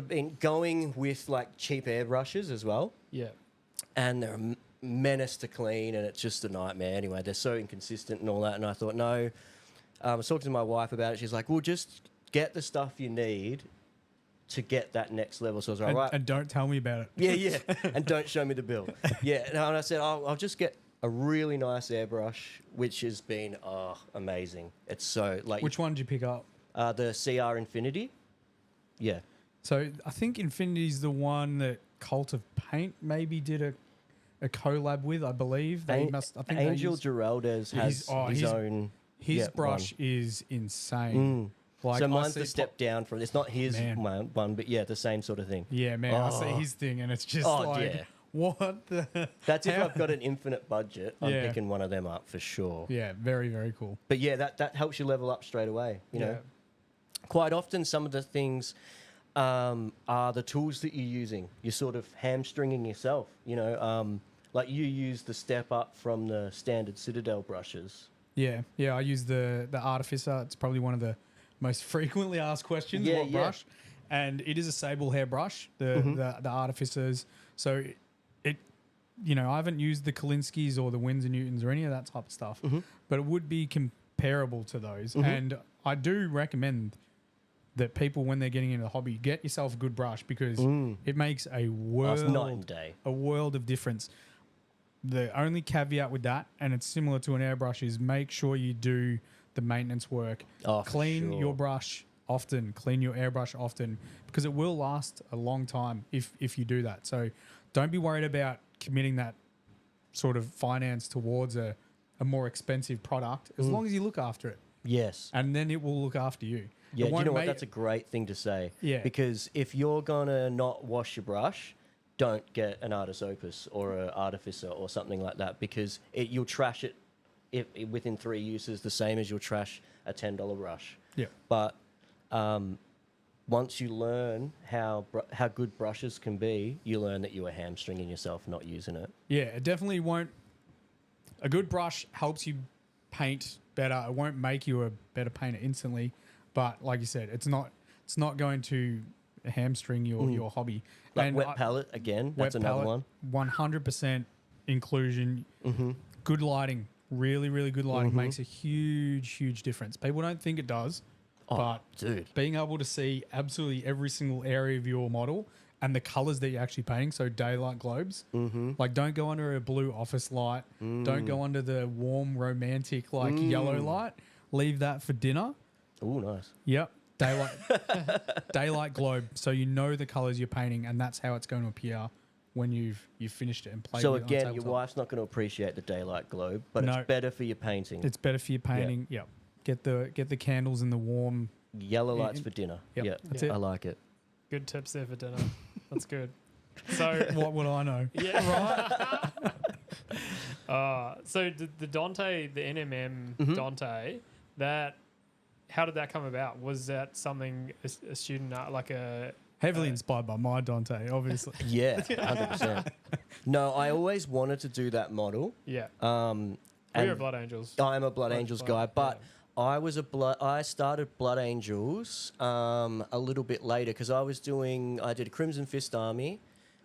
C: been going with like cheap airbrushes as well.
A: Yeah.
C: And they're a menace to clean and it's just a nightmare. Anyway, they're so inconsistent and all that. And I thought, no. I was talking to my wife about it. She's like, well, just get the stuff you need to get that next level. So I was like, right.
B: And don't tell me about it.
C: Yeah. And don't show me the bill. Yeah. And I said, I'll just get a really nice airbrush, which has been amazing. It's so like.
B: Which one did you pick up?
C: The CR Infinity. Yeah.
B: So I think Infinity's the one that Cult of Paint maybe did a collab with. I believe they must. I think
C: Angel Geraldez has his own.
B: His brush is insane. Like
C: so mine's the step down from. It's not his one, but yeah, the same sort of thing.
B: Yeah, man. I see his thing, and it's just what the.
C: That's if I've got an infinite budget. I'm picking one of them up for sure.
B: Yeah, very very cool.
C: But yeah, that helps you level up straight away. You know, quite often some of the things are the tools that you're using. You're sort of hamstringing yourself. You know, like you use the step up from the standard Citadel brushes.
B: Yeah. I use the Artificer. It's probably one of the most frequently asked questions. What brush? And it is a sable hair brush. The Artificers. So it, you know, I haven't used the Kalinskis or the Winsor Newtons or any of that type of stuff, but it would be comparable to those. And I do recommend that people, when they're getting into the hobby, get yourself a good brush because it makes a world of difference. The only caveat with that, and it's similar to an airbrush, is make sure you do the maintenance work. Clean your brush often, clean your airbrush often, because it will last a long time if you do that. So don't be worried about committing that sort of finance towards a more expensive product as long as you look after it.
C: Yes.
B: And then it will look after you.
C: Yeah, you know what? That's a great thing to say.
B: Yeah.
C: Because if you're going to not wash your brush, don't get an Artis Opus or an Artificer or something like that because you'll trash it within 3 uses the same as you'll trash a $10 brush.
B: Yeah.
C: But once you learn how good brushes can be, you learn that you are hamstringing yourself not using it.
B: Yeah, it definitely won't. A good brush helps you paint better. It won't make you a better painter instantly, but like you said, it's not going to hamstring your hobby.
C: Like
B: and
C: wet palette again. That's another one.
B: 100% inclusion. Good lighting, really, really good lighting makes a huge difference. People don't think it does, but
C: dude,
B: being able to see absolutely every single area of your model and the colors that you're actually painting, so daylight globes, like don't go under a blue office light, don't go under the warm romantic like yellow light. Leave that for dinner.
C: Oh, nice.
B: Yep. Daylight globe, so you know the colors you're painting, and that's how it's going to appear when you've finished it and played.
C: So
B: with it on
C: again, your
B: tabletop.
C: wife's not going to appreciate the daylight globe, but
B: No.
C: it's better for your painting.
B: It's better for your painting. Yep. Get the candles in the warm.
C: Yellow lights for dinner.
B: Yep.
C: Yeah,
B: That's it.
C: I like it.
A: Good tips there for dinner. That's good. So
B: What would I know?
A: yeah, right. So the Dante, the NMM Dante, that how did that come about? Was that something a student like a
B: Heavily inspired by my Dante, obviously.
C: Yeah, 100%. No, I always wanted to do that model.
A: yeah?
C: And
A: You're a Blood Angels.
C: I'm a Blood Angels guy, but
A: yeah.
C: I started Blood Angels a little bit later because I did Crimson Fist Army,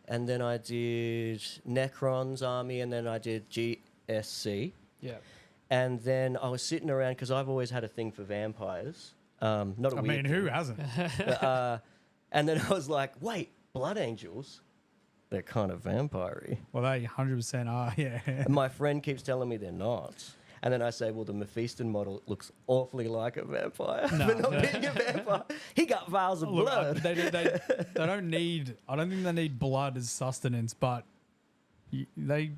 C: and then I did Necron's Army, and then I did GSC.
A: Yeah.
C: And then I was sitting around because I've always had a thing for vampires. Not a
B: I
C: weird
B: mean,
C: thing.
B: who hasn't?
C: And then I was like, wait, Blood Angels? They're kind of vampire-y.
B: Well, they 100% are, yeah.
C: And my friend keeps telling me they're not. And then I say, well, the Mephiston model looks awfully like a vampire.
B: No.
C: But not being a vampire. He got vials of
B: Look,
C: blood.
B: they don't need. I don't think they need blood as sustenance, but they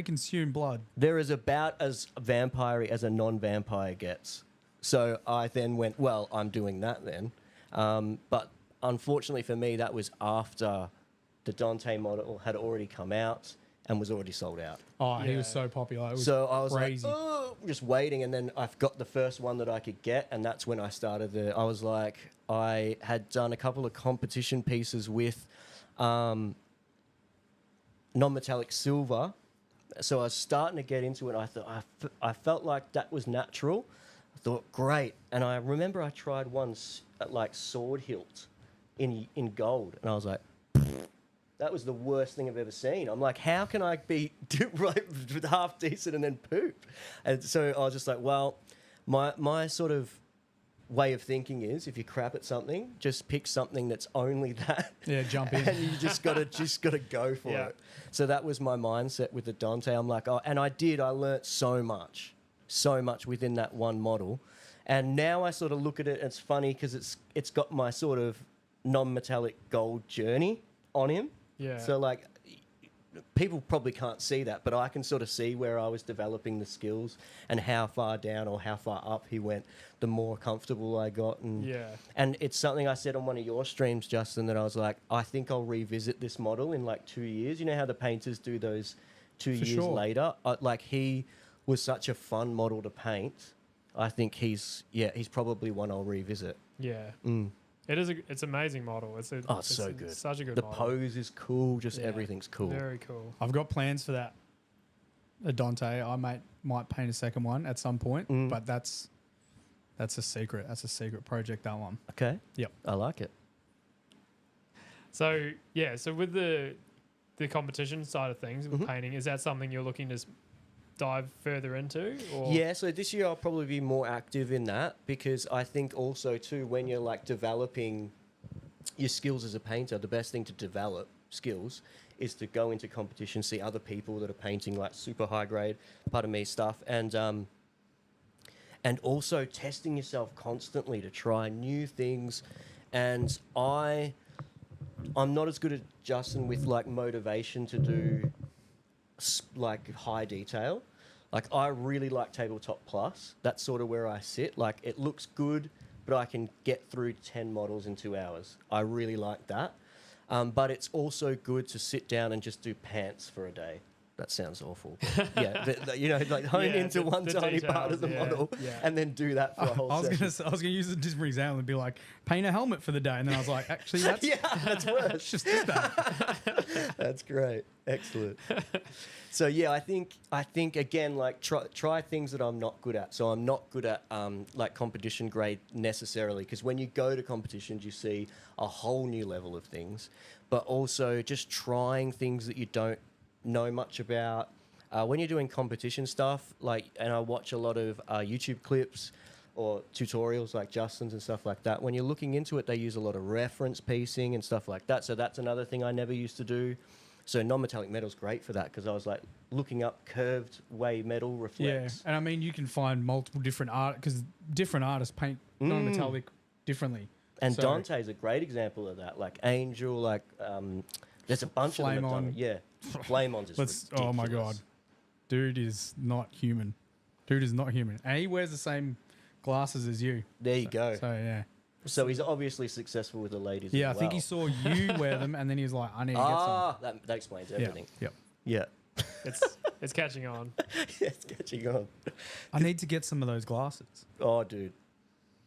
B: consume blood.
C: They're as about as vampire-y as a non-vampire gets. So I then went, well, I'm doing that then. But unfortunately for me, that was after the Dante model had already come out and was already sold out.
B: Oh, he
A: Yeah.
B: was so popular. It was
C: So I was
B: crazy.
C: like, oh, just waiting. And then I've got the first one that I could get. And that's when I started I was like, I had done a couple of competition pieces with non-metallic silver. So I was starting to get into it. I thought I felt like that was natural. I thought, great. And I remember I tried one at like sword hilt in gold. And I was like, that was the worst thing I've ever seen. I'm like, how can I be half decent and then poop? And so I was just like, well, my sort of way of thinking is if you crap at something, just pick something that's only that.
B: Yeah, jump in.
C: And you just gotta go for
A: Yeah.
C: it. So that was my mindset with the Dante. I'm like, oh, and I learnt so much within that one model. And now I sort of look at it, and it's funny because it's got my sort of non-metallic gold journey on him.
A: Yeah.
C: So like, people probably can't see that, but I can sort of see where I was developing the skills and how far down or how far up he went, the more comfortable I got. And
A: Yeah.
C: and it's something I said on one of your streams, Justin, that I was like, I think I'll revisit this model in like 2 years. You know how the painters do those 2 years
B: sure.
C: later? Like he was such a fun model to paint. I think he's probably one I'll revisit.
A: Yeah.
C: Mm.
A: It's an amazing model. It's
C: so good.
A: Such a good
C: The
A: model.
C: pose is cool. Just
A: Yeah.
C: everything's cool.
A: Very cool.
B: I've got plans for that. A Dante. I might paint a second one at some point, but that's a secret. That's a secret project, that one.
C: Okay.
B: Yep.
C: I like it.
A: So yeah, so with the competition side of things with
C: Mhm.
A: painting, is that something you're looking to dive further into? Or?
C: Yeah, so this year I'll probably be more active in that because I think also too when you're like developing your skills as a painter, the best thing to develop skills is to go into competition, see other people that are painting like super high grade, pardon me, stuff, and also testing yourself constantly to try new things. And I'm not as good as Justin with like motivation to do like high detail. Like I really like Tabletop Plus. That's sort of where I sit. Like it looks good, but I can get through 10 models in 2 hours. I really like that. But it's also good to sit down and just do pants for a day. that sounds awful. Yeah, like hone into one tiny
A: details,
C: part of the model and then do that for a whole
B: I was
C: session.
B: going to use a different example and be like, paint a helmet for the day. And then I was like, actually, that's,
C: that's worse.
B: just do that.
C: That's great. Excellent. So yeah, I think again, like try things that I'm not good at. So I'm not good at like competition grade necessarily, because when you go to competitions, you see a whole new level of things. But also just trying things that you don't know much about. When you're doing competition stuff, and I watch a lot of YouTube clips or tutorials like Justin's and stuff like that. When you're looking into it, they use a lot of reference piecing and stuff like that. So that's another thing I never used to do. So non-metallic metal's great for that, because I was like looking up curved way metal reflects.
B: Yeah, and I mean, you can find multiple different art, because different artists paint non-metallic differently.
C: And so, Dante's a great example of that. Like Angel, there's a bunch of them that done it. Yeah, Flame-On's is ridiculous.
B: Oh my God. Dude is not human. And he wears the same glasses as you.
C: There you go.
B: So, yeah.
C: So he's obviously successful with the ladies as well.
B: I think he saw you wear them, and then he was like, I need to get some.
C: That explains everything.
B: Yeah.
A: It's catching on.
C: It's catching on.
B: I need to get some of those glasses.
C: Oh, dude.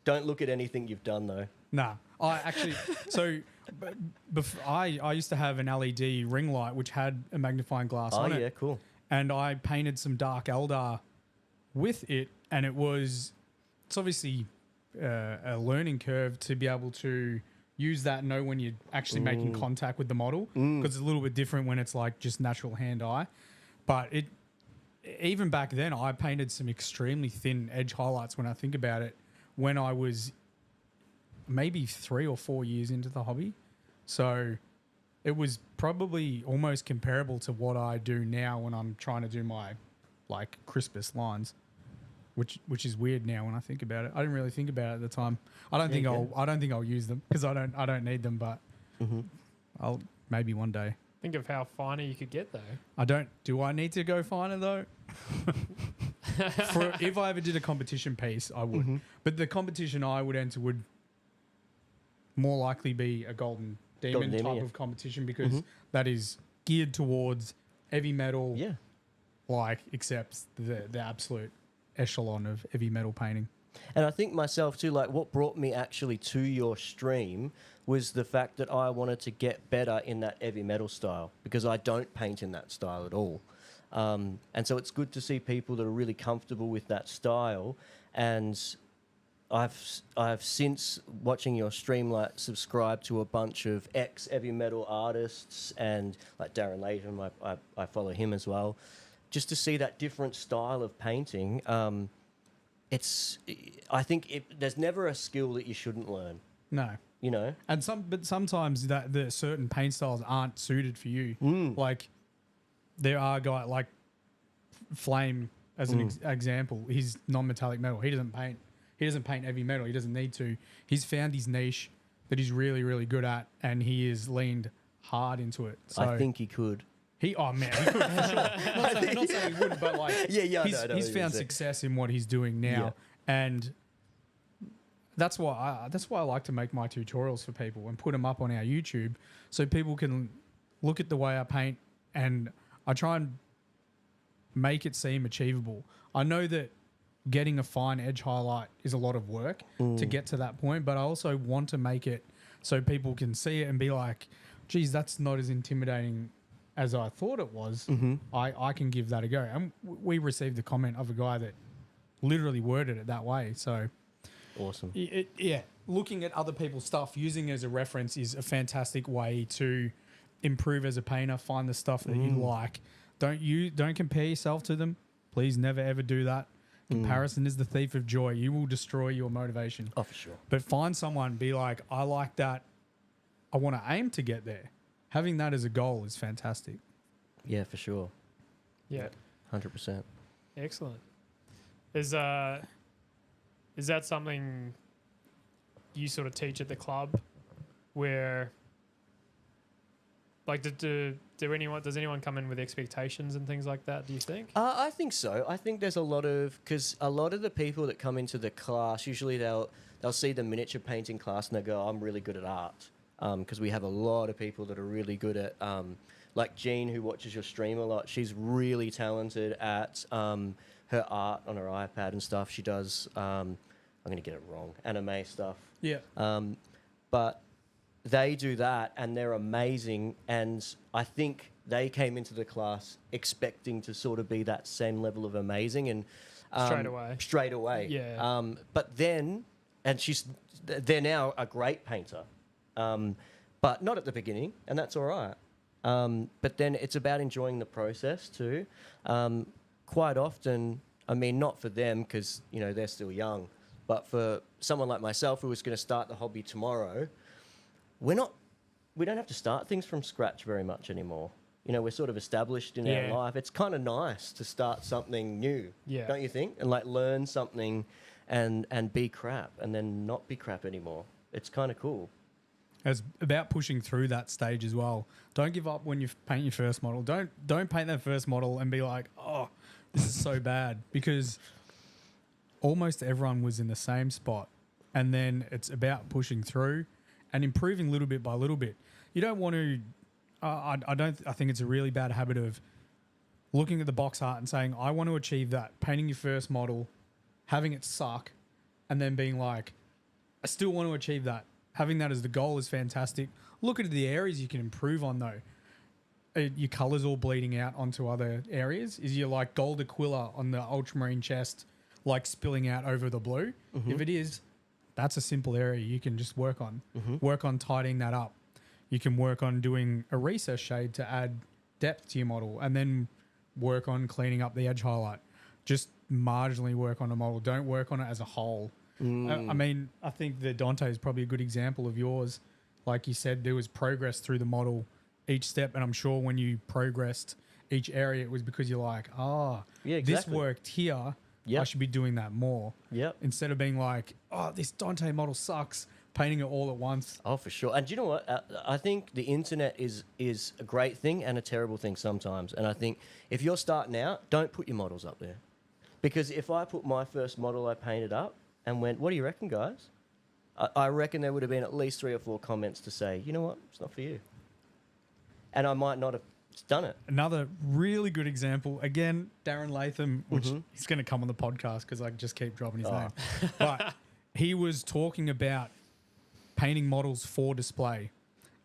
C: Don't look at anything you've done, though.
B: Nah. I actually... So, I used to have an LED ring light, which had a magnifying glass on it. Oh,
C: yeah, cool.
B: And I painted some Dark Eldar with it, and it's obviously a learning curve to be able to use that and know when you're actually making contact with the model, because it's a little bit different when it's like just natural hand-eye. But even back then, I painted some extremely thin edge highlights when I think about it, when I was maybe 3 or 4 years into the hobby. So it was probably almost comparable to what I do now when I'm trying to do my like crispest lines, which is weird now when I think about it. I didn't really think about it at the time. I don't think I'll use them, because I don't need them, but I'll maybe one day.
A: Think of how finer you could get, though.
B: Do I need to go finer, though? If I ever did a competition piece, I would. But the competition I would enter would more likely be a Golden Demon type of competition, because that is geared towards heavy metal.
C: Yeah.
B: Except the absolute echelon of heavy metal painting.
C: And I think myself too, like what brought me actually to your stream was the fact that I wanted to get better in that heavy metal style, because I don't paint in that style at all. And so it's good to see people that are really comfortable with that style. And I've since watching your stream subscribed to a bunch of ex-heavy metal artists, and like Darren Layton, I follow him as well, just to see that different style of painting. I think there's never a skill that you shouldn't learn.
B: No.
C: You know?
B: But sometimes the certain paint styles aren't suited for you. Like there are guys like Flame as an example. He's non-metallic metal. He doesn't paint heavy metal. He doesn't need to. He's found his niche that he's really, really good at, and he has leaned hard into it. So
C: I think he could.
B: He could for sure. Not saying he wouldn't, but like he's found success in what he's doing now, and that's why I like to make my tutorials for people and put them up on our YouTube, so people can look at the way I paint, and I try and make it seem achievable. I know that getting a fine edge highlight is a lot of work to get to that point, but I also want to make it so people can see it and be like, geez, that's not as intimidating as I thought it was. I can give that a go. And we received a comment of a guy that literally worded it that way. So
C: awesome.
B: Looking at other people's stuff, using it as a reference is a fantastic way to improve as a painter, find the stuff that you like. Don't compare yourself to them. Please never ever do that. Comparison is the thief of joy. You will destroy your motivation.
C: Oh, for sure.
B: But find someone, be like, I like that. I want to aim to get there. Having that as a goal is fantastic.
C: Yeah, for sure.
A: Yeah.
C: 100%.
A: Excellent. Is that something you sort of teach at the club, where like does anyone come in with expectations and things like that, do you think?
C: I think so. I think there's because a lot of the people that come into the class, usually they'll see the miniature painting class and they go, I'm really good at art. Because we have a lot of people that are really good at like Jean, who watches your stream a lot, she's really talented at her art on her iPad and stuff. She does, I'm going to get it wrong, anime stuff.
B: Yeah.
C: But they do that and they're amazing. And I think they came into the class expecting to sort of be that same level of amazing and straight away.
A: Yeah.
C: But then, and they're now a great painter, but not at the beginning, and that's all right. But then it's about enjoying the process too. Quite often, I mean, not for them because, you know, they're still young, but for someone like myself who was going to start the hobby tomorrow, we don't have to start things from scratch very much anymore. You know, we're sort of established in our life. It's kind of nice to start something new, don't you think? And like learn something and be crap and then not be crap anymore. It's kind of cool.
B: It's about pushing through that stage as well. Don't give up when you paint your first model. Don't paint that first model and be like, oh, this is so bad, because almost everyone was in the same spot. And then it's about pushing through and improving little bit by little bit. You don't want to. I think it's a really bad habit of looking at the box art and saying, I want to achieve that. Painting your first model, having it suck, and then being like, I still want to achieve that. Having that as the goal is fantastic. Look at the areas you can improve on though. Your colours all bleeding out onto other areas. Is your like gold aquila on the ultramarine chest like spilling out over the blue? Mm-hmm. If it is, that's a simple area you can just work on. Mm-hmm. Work on tidying that up. You can work on doing a recess shade to add depth to your model, and then work on cleaning up the edge highlight. Just marginally work on a model. Don't work on it as a whole. I mean, I think the Dante is probably a good example of yours. Like you said, there was progress through the model each step, and I'm sure when you progressed each area, it was because you're like, this worked here. Yep. I should be doing that more.
C: Yep.
B: Instead of being like, oh, this Dante model sucks, painting it all at once.
C: Oh, for sure. And do you know what? I think the internet is a great thing and a terrible thing sometimes. And I think if you're starting out, don't put your models up there. Because if I put my first model I painted up and went, what do you reckon, guys? I reckon there would have been at least 3 or 4 comments to say, you know what, it's not for you. And I might not have done it.
B: Another really good example, again, Darren Latham, which he's going to come on the podcast because I just keep dropping his name. But he was talking about painting models for display.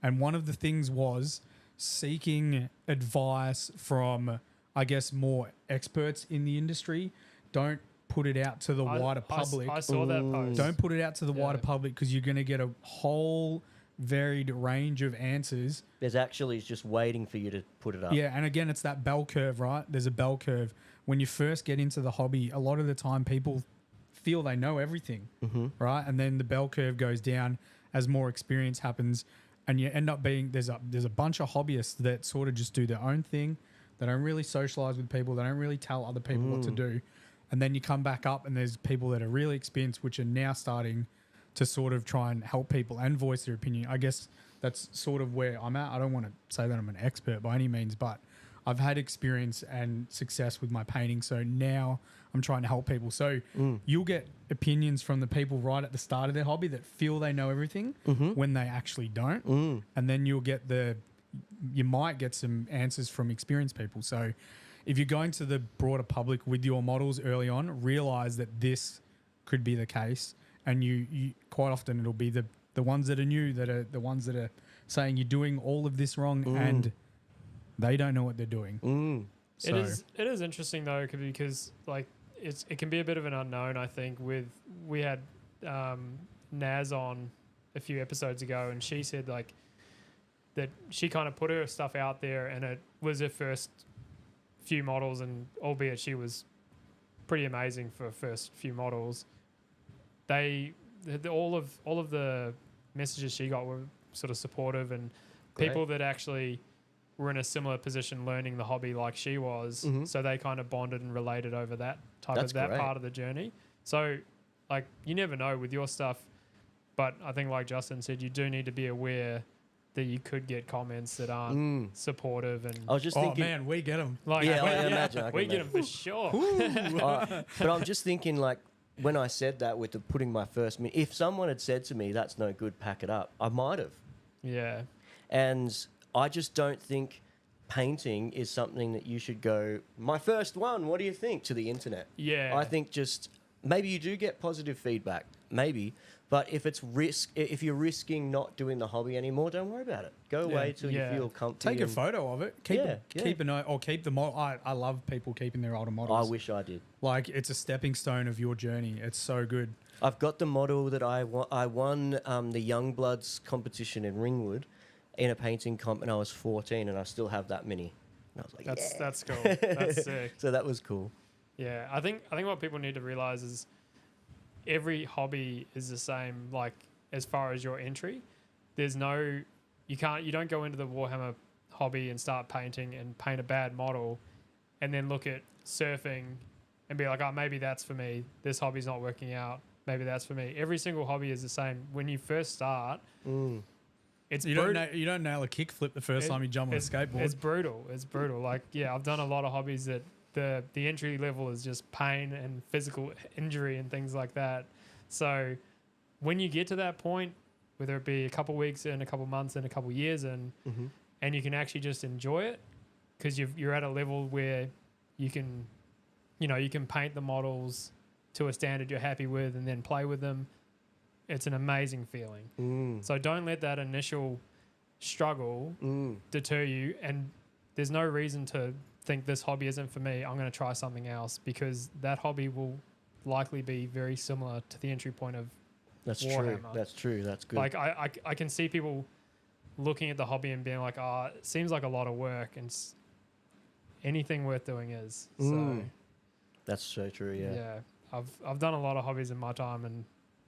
B: And one of the things was seeking advice from, I guess, more experts in the industry. Don't put it out to the wider public.
A: I saw that post.
B: Don't put it out to the wider public because you're going to get a whole varied range of answers.
C: There's actually just waiting for you to put it up.
B: Yeah, and again, it's that bell curve, right? There's a bell curve. When you first get into the hobby, a lot of the time people feel they know everything, right? And then the bell curve goes down as more experience happens, and you end up being there's a bunch of hobbyists that sort of just do their own thing. They don't really socialize with people. They don't really tell other people what to do. And then you come back up and there's people that are really experienced, which are now starting to sort of try and help people and voice their opinion. I guess that's sort of where I'm at. I don't want to say that I'm an expert by any means, but I've had experience and success with my painting. So now I'm trying to help people. So you'll get opinions from the people right at the start of their hobby that feel they know everything when they actually don't. And then you might get some answers from experienced people. So if you're going to the broader public with your models early on, realize that this could be the case. And you quite often it'll be the ones that are new that are the ones that are saying you're doing all of this wrong and they don't know what they're doing.
A: So. It is interesting though, because like it can be a bit of an unknown. I think we had Naz on a few episodes ago, and she said like that she kind of put her stuff out there, and it was her first few models, and albeit she was pretty amazing for first few models, all of the messages she got were sort of supportive, and people that actually were in a similar position learning the hobby like she was, so they kind of bonded and related over that part of the journey. So like you never know with your stuff, but I think like Justin said, you do need to be aware that you could get comments that aren't supportive. And
C: I was just thinking,
B: man, we get them.
C: Like, I imagine
A: we get them for sure.
C: But I'm just thinking, like, when I said that with the putting my first, if someone had said to me, "That's no good, pack it up," I might have.
A: Yeah.
C: And I just don't think painting is something that you should go, my first one, what do you think, to the internet?
A: Yeah.
C: I think just maybe you do get positive feedback, maybe, but if you're risking not doing the hobby anymore, don't worry about it. Go away till you feel comfortable.
B: Take a photo of it. Keep an eye, or keep the model. I love people keeping their older models.
C: I wish I did.
B: Like, it's a stepping stone of your journey. It's so good.
C: I've got the model that I won the Youngbloods competition in Ringwood in a painting comp, and I was 14, and I still have that mini. And I was like,
A: that's cool. That's sick.
C: So that was cool.
A: Yeah, I think what people need to realize is every hobby is the same. Like, as far as your entry, there's no, you don't go into the Warhammer hobby and start painting and paint a bad model, and then look at surfing and be like, oh, maybe that's for me. This hobby's not working out. Maybe that's for me. Every single hobby is the same. When you first start, it's
B: you don't nail a kickflip the first time you jump on a skateboard.
A: It's brutal. It's brutal. Like, yeah, I've done a lot of hobbies that the entry level is just pain and physical injury and things like that. So when you get to that point, whether it be a couple weeks in, a couple months in, a couple years in, and you can actually just enjoy it because you're at a level where you can paint the models to a standard you're happy with and then play with them. It's an amazing feeling. So don't let that initial struggle deter you. And there's no reason to think this hobby isn't for me. I'm going to try something else, because that hobby will likely be very similar to the entry point of Warhammer.
C: That's true. That's good.
A: Like, I can see people looking at the hobby and being like, oh, it seems like a lot of work, and anything worth doing is. So
C: that's so true.
A: Yeah. I've done a lot of hobbies in my time, and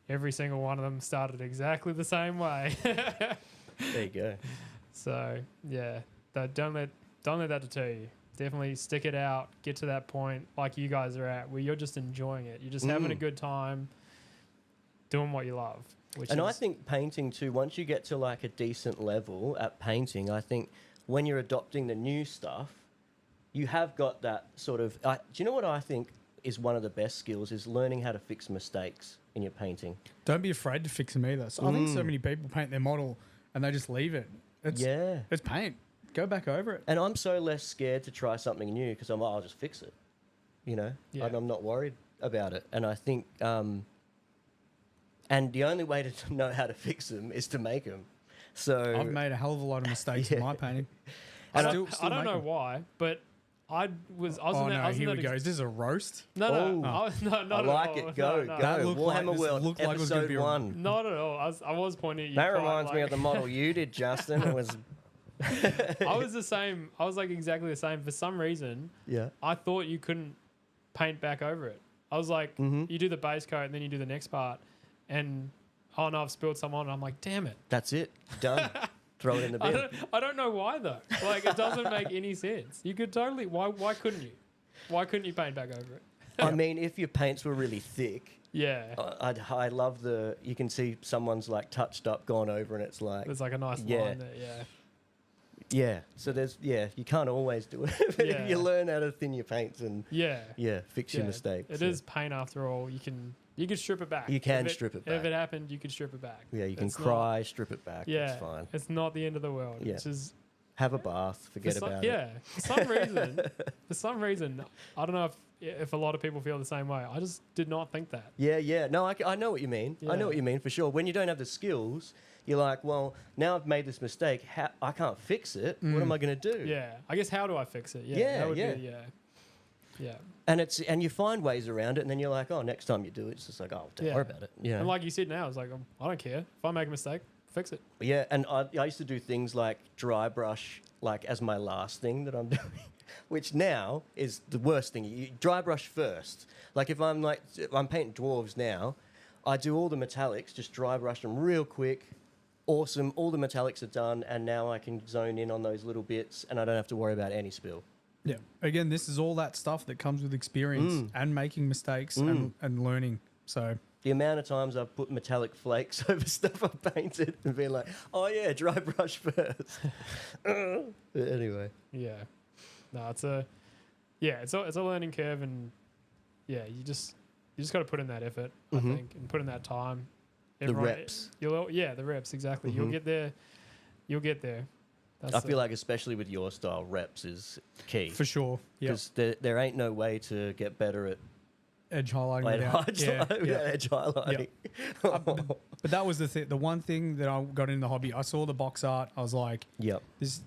A: every single one of them started exactly the same way.
C: There you go.
A: So yeah, don't let that deter you. Definitely stick it out. Get to that point like you guys are at, where you're just enjoying it. You're just having a good time, doing what you love.
C: I think painting too, once you get to like a decent level at painting, I think when you're adopting the new stuff, you have got that sort of... do you know what I think is one of the best skills, is learning how to fix mistakes in your painting.
B: Don't be afraid to fix them either. So I think so many people paint their model and they just leave it. It's paint. Go back over it.
C: And I'm so less scared to try something new because I'll just fix it. You know?
A: Yeah.
C: I'm not worried about it. And I think... and the only way to know how to fix them is to make them. So
B: I've made a hell of a lot of mistakes in my painting.
A: I don't know why, but I was
B: here we go. Is this a roast?
A: No, not
C: I like
A: at all.
C: it. Go. Warhammer World, episode 1.
A: Not at all. I was pointing at you.
C: That reminds me of the model you did, Justin. It was...
A: I was the same. I was like exactly the same. For some reason, I thought you couldn't paint back over it. I was like, you do the base coat and then you do the next part. And, oh no, I've spilled some on it. I'm like, damn it.
C: That's it. Done. Throw it in the bin.
A: I don't know why, though. Like, it doesn't make any sense. You could totally... Why couldn't you? Why couldn't you paint back over it?
C: I mean, if your paints were really thick...
A: Yeah.
C: I love you can see someone's, like, touched up, gone over, and it's like...
A: There's, like, a nice line there, yeah.
C: Yeah. So you can't always do it. If you learn how to thin your paints and... fix your mistakes.
A: It is paint, after all. You can strip it back.
C: You can strip it back.
A: If it happened, you can strip it back.
C: Yeah, you can strip it back.
A: Yeah,
C: it's fine.
A: It's not the end of the world.
C: Yeah.
A: It's just...
C: Have a bath. Forget about it.
A: Yeah. For some reason, I don't know if a lot of people feel the same way. I just did not think that.
C: Yeah. No, I know what you mean.
A: Yeah.
C: I know what you mean for sure. When you don't have the skills, you're like, well, now I've made this mistake. I can't fix it. What am I going to do?
A: Yeah. I guess, how do I fix it? Yeah.
C: And you find ways around it, and then you're like, oh, next time you do it, it's just like, oh, don't worry about it. Yeah.
A: And like you said now, it's like, I don't care. If I make a mistake, fix it.
C: Yeah, and I used to do things like dry brush, like as my last thing that I'm doing, which now is the worst thing. You dry brush first. Like if I'm painting dwarves now, I do all the metallics, just dry brush them real quick. Awesome, all the metallics are done, and now I can zone in on those little bits, and I don't have to worry about any spill.
B: Yeah. Again, this is all that stuff that comes with experience and making mistakes and learning. So
C: the amount of times I've put metallic flakes over stuff I've painted and been like, oh yeah, dry brush first. Anyway.
A: Yeah. No, it's a learning curve, and you just got to put in that effort, I think, and put in that time.
C: The reps.
A: The reps, exactly. You'll get there.
C: I feel like, especially with your style, reps is key.
B: For sure.
C: Because there ain't no way to get better at
B: edge highlighting
C: edge highlighting.
B: But that was the one thing that I got in the hobby. I saw the box art. I was like, this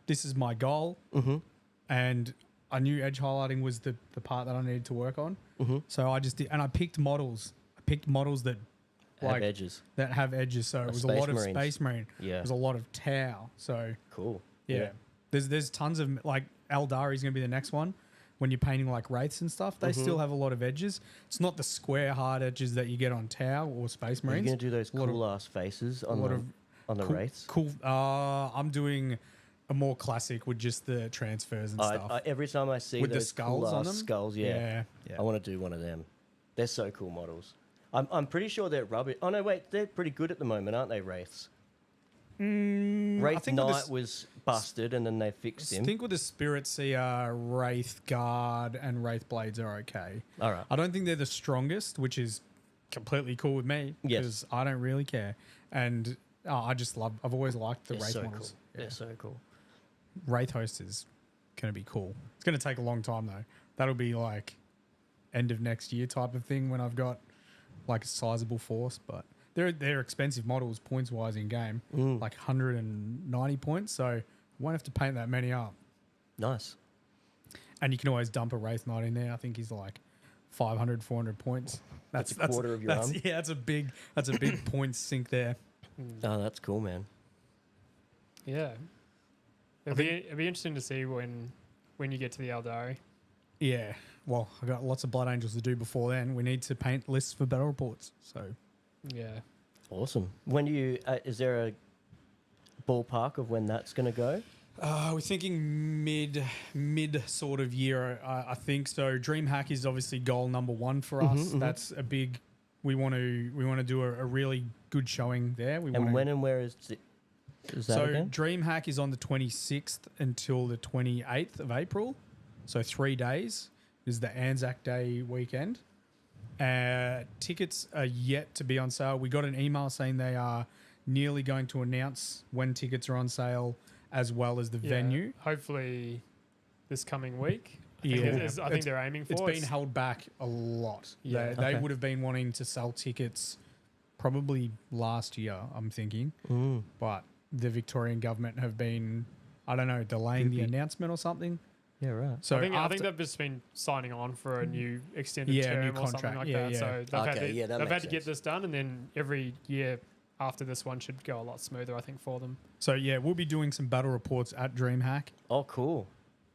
B: is my goal.
C: Mm-hmm.
B: And I knew edge highlighting was the part that I needed to work on.
C: Mm-hmm.
B: So I just did, and I picked models. that
C: have edges.
B: That have edges. So it was a lot of Space Marine.
C: Yeah.
B: It was a lot of Tau. So
C: cool.
B: Yeah. There's tons of, like, Eldari is going to be the next one. When you're painting like wraiths and stuff, they still have a lot of edges. It's not the square hard edges that you get on Tau or Space Marines.
C: You're going to do those cool ass faces on the wraiths?
B: Cool. I'm doing a more classic with just the transfers and stuff.
C: Every time I see
B: with
C: those
B: the skulls
C: cool
B: on them,
C: skulls, I want to do one of them. They're so cool models. I'm pretty sure they're rubbish. Oh no, wait, they're pretty good at the moment, aren't they, wraiths? Wraith Knight was busted, and then they fixed him.
B: I think with the Spirit Seer, Wraith Guard, and Wraith Blades are okay.
C: All right.
B: I don't think they're the strongest, which is completely cool with me because I don't really care. And I've always liked the Wraith models.
C: Cool. Yeah. They're so cool.
B: Wraith Host is going to be cool. It's going to take a long time though. That'll be like end of next year type of thing when I've got like a sizable force, but they're expensive models points wise in game, like 190 points. So I won't have to paint that many up.
C: Nice.
B: And you can always dump a Wraith Knight in there. I think he's like 500, 400 points.
C: That's a quarter of your arm.
B: Yeah, that's a big point sink there.
C: Oh, that's cool, man.
A: Yeah. It'd be interesting to see when you get to the Eldari.
B: Yeah. Well, I've got lots of Blood Angels to do before then. We need to paint lists for battle reports. So,
A: yeah.
C: Awesome. When do you, is there a ballpark of when that's going to go?
B: We're thinking mid sort of year, I think. So DreamHack is obviously goal number one for us. That's a big, we want to do a really good showing there.
C: When and where is it?
B: So again? DreamHack is on the 26th until the 28th of April. So 3 days is the Anzac Day weekend. Tickets are yet to be on sale. We got an email saying they are nearly going to announce when tickets are on sale as well as the venue.
A: Hopefully this coming week.
B: I
A: think they're aiming for.
B: It's been held back a lot.
A: Yeah.
B: They would have been wanting to sell tickets probably last year, I'm thinking. But the Victorian government have been, I don't know, delaying the announcement or something.
C: Yeah, right.
A: So I think they've just been signing on for a new extended term
B: new contract.
A: Or something like that. So they've had to get this done, and then every year after this one should go a lot smoother, I think, for them.
B: So yeah, we'll be doing some battle reports at DreamHack.
C: Oh, cool.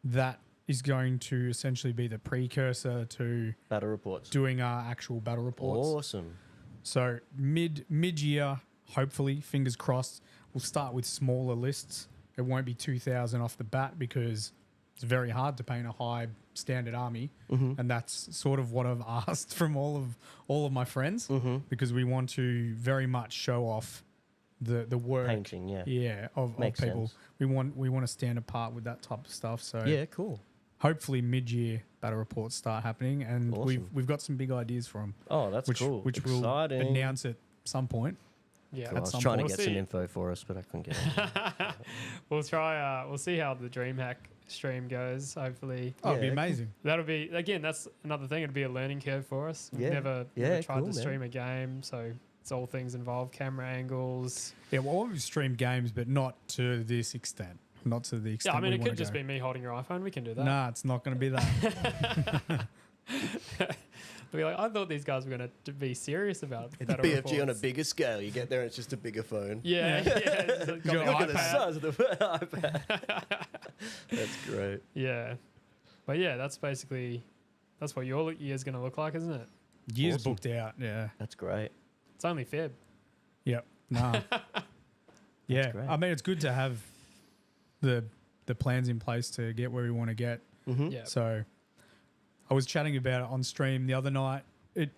B: That is going to essentially be the precursor to
C: battle reports,
B: doing our actual battle reports.
C: Awesome.
B: So mid-year, hopefully, fingers crossed, we'll start with smaller lists. It won't be 2,000 off the bat because it's very hard to paint a high standard army, and that's sort of what I've asked from all of my friends because we want to very much show off the work
C: painting,
B: of people.
C: Sense.
B: We want to stand apart with that type of stuff. So
C: yeah, cool.
B: Hopefully mid-year battle reports start happening, and
C: awesome.
B: we've got some big ideas for them.
C: Oh, that's cool.
B: Which we'll announce at some point.
A: Yeah,
C: cool. I was trying to get some info for us, but I couldn't get it.
A: We'll try. We'll see how the DreamHack stream goes. Hopefully,
B: it'd be amazing.
A: That'll be, again, that's another thing. It'd be a learning curve for us. We've never tried to stream a game, so it's all things involved, camera angles.
B: Yeah, well, we've streamed games, but not to this extent. Not to the extent.
A: Yeah, I mean, it could just be me holding your iPhone. We can do that.
B: Nah, it's not going to be that.
A: Be like, I thought these guys were going to be serious about it.
C: It's BFG reports. On a bigger scale. You get there, and it's just a bigger phone.
A: Yeah.
C: Look at the size of the iPad. That's great.
A: Yeah. But yeah, that's what your year's going to look like, isn't it?
B: Year's booked out, yeah.
C: That's great.
A: It's only Feb.
B: Yep. Nah. Yeah.
C: Great.
B: I mean, it's good to have the plans in place to get where we want to get.
A: Yeah.
B: So I was chatting about it on stream the other night. It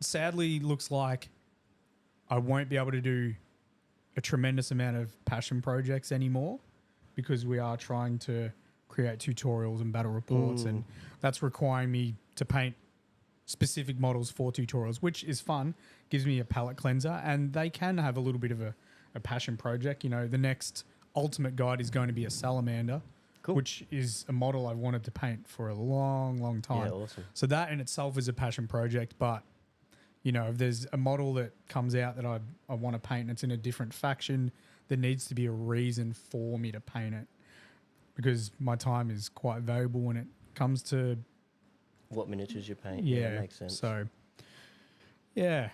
B: sadly looks like I won't be able to do a tremendous amount of passion projects anymore because we are trying to create tutorials and battle reports, and that's requiring me to paint specific models for tutorials, which is fun, gives me a palette cleanser, and they can have a little bit of a passion project. You know, the next ultimate guide is going to be a salamander, which is a model I've wanted to paint for a long, long time.
C: Yeah, awesome.
B: So that in itself is a passion project, but you know, if there's a model that comes out that I want to paint and it's in a different faction, there needs to be a reason for me to paint it, because my time is quite valuable when it comes to
C: what miniatures you paint.
B: Yeah,
C: that makes sense.
B: So, yeah,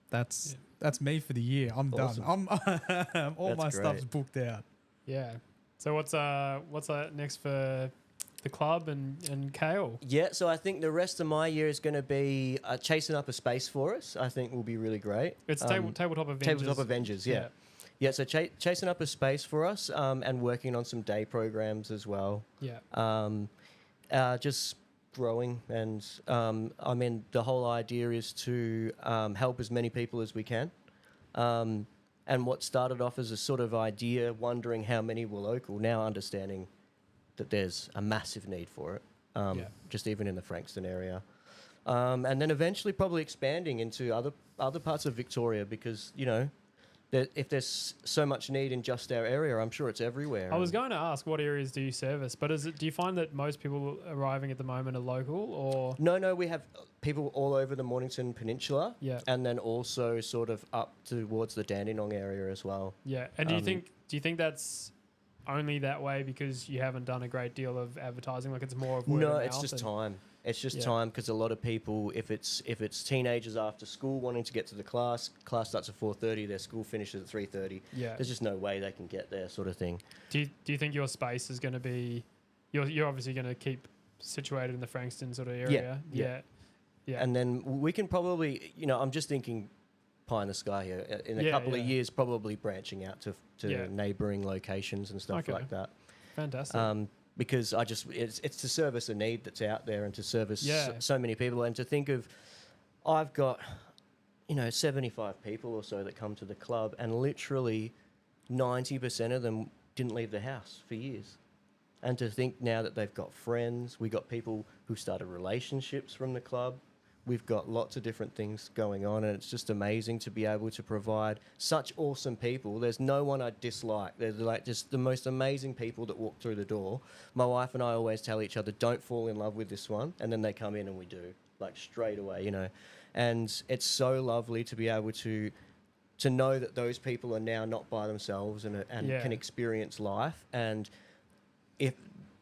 B: that's me for the year. I'm
C: awesome.
B: done. All
C: That's
B: my
C: great.
B: stuff's booked out.
A: Yeah. So what's next for the club and Kale?
C: Yeah, so I think the rest of my year is going to be chasing up a space for us. I think will be really great.
A: It's Tabletop Avengers.
C: Tabletop Avengers, yeah. Yeah, so chasing up a space for us and working on some day programs as well.
A: Yeah.
C: Just growing, and I mean, the whole idea is to help as many people as we can. And what started off as a sort of idea, wondering how many were local, now understanding that there's a massive need for it, just even in the Frankston area. And then eventually probably expanding into other parts of Victoria, because, you know, if there's so much need in just our area, I'm sure it's everywhere.
A: I was going to ask, what areas do you service? But do you find that most people arriving at the moment are local, or? No,
C: we have people all over the Mornington Peninsula.
A: Yeah.
C: And then also sort of up towards the Dandenong area as well.
A: Yeah. And do you think that's only that way because you haven't done a great deal of advertising? Like, it's more of word of mouth?
C: No, it's just time. It's just time, because a lot of people, if it's teenagers after school wanting to get to the class starts at 4:30, their school finishes at 3:30.
A: Yeah.
C: There's just no way they can get there, sort of thing.
A: Do you think your space is going to be? You're obviously going to keep situated in the Frankston sort of area. Yeah.
C: And then we can probably, you know, I'm just thinking pie in the sky here. In a couple of years, probably branching out to neighbouring locations and stuff like that.
A: Fantastic.
C: Because it's to service a need that's out there, and to service so many people, and to think of, I've got, 75 people or so that come to the club, and literally 90% of them didn't leave the house for years. And to think now that they've got friends, we got people who started relationships from the club. We've got lots of different things going on, and it's just amazing to be able to provide such awesome people. There's no one I dislike. They're like just the most amazing people that walk through the door. My wife and I always tell each other, don't fall in love with this one. And then they come in and we do, like straight away, And it's so lovely to be able to know that those people are now not by themselves and can experience life. And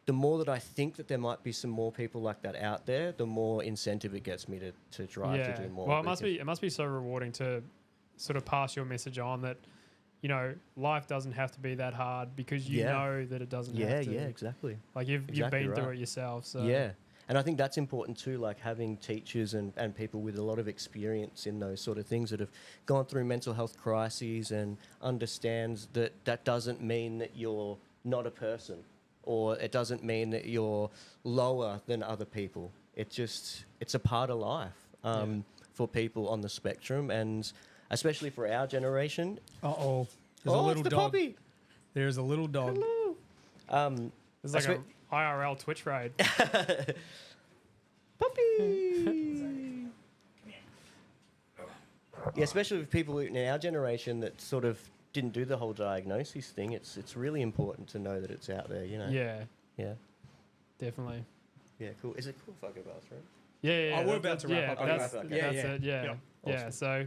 C: the more that I think that there might be some more people like that out there, the more incentive it gets me to drive to do more.
A: Well, it must be so rewarding to sort of pass your message on that, life doesn't have to be that hard, because you know that it doesn't have to.
C: Yeah, exactly.
A: Like you've been through it yourself. So.
C: Yeah. And I think that's important too, like having teachers and people with a lot of experience in those sort of things that have gone through mental health crises and understands that doesn't mean that you're not a person, or it doesn't mean that you're lower than other people. It's a part of life for people on the spectrum, and especially for our generation.
B: Uh-oh. There's a little
C: it's the
B: dog.
C: puppy.
B: There's a little dog.
C: Hello.
A: It's like an IRL Twitch raid.
C: Puppy! Yeah, especially with people in our generation that sort of didn't do the whole diagnosis thing. It's really important to know that it's out there,
A: Yeah.
C: Yeah.
A: Definitely.
C: Yeah, cool. Is it cool if I go bathroom?
A: Yeah.
B: We're about to wrap up.
A: That's it. Yeah.
C: Awesome.
A: So,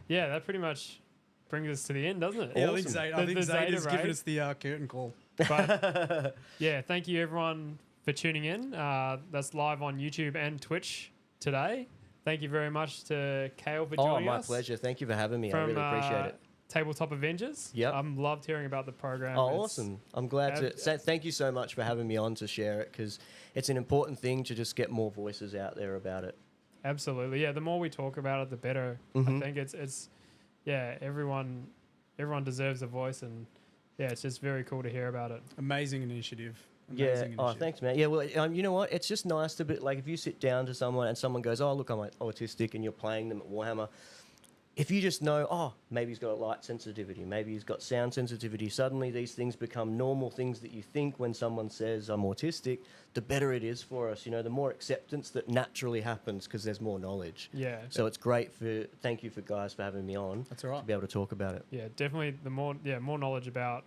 A: that pretty much brings us to the end, doesn't it?
B: Yeah,
C: Awesome.
B: I think Zayda's giving us the curtain call.
A: But thank you everyone for tuning in. That's live on YouTube and Twitch today. Thank you very much to Kale for joining us.
C: Oh, my pleasure. Thank you for having me. I really appreciate it.
A: Tabletop Avengers.
C: Yep.
A: I'm loved hearing about the program.
C: Oh, awesome. I'm glad to thank you so much for having me on to share it, because it's an important thing to just get more voices out there about it.
A: Absolutely. Yeah, the more we talk about it, the better.
C: Mm-hmm.
A: I think it's everyone deserves a voice, and it's just very cool to hear about it.
B: Amazing initiative.
C: Oh, thanks, man. Yeah, well, you know what? It's just nice to be like, if you sit down to someone and someone goes, "Oh, look, I'm autistic," and you're playing them at Warhammer. If you just know, maybe he's got a light sensitivity, maybe he's got sound sensitivity, suddenly these things become normal things that you think when someone says, "I'm autistic," the better it is for us. The more acceptance that naturally happens because there's more knowledge.
A: Yeah.
C: So it's great thank you for guys for having me on.
B: That's all right.
C: To be able to talk about it.
A: Yeah, definitely more knowledge about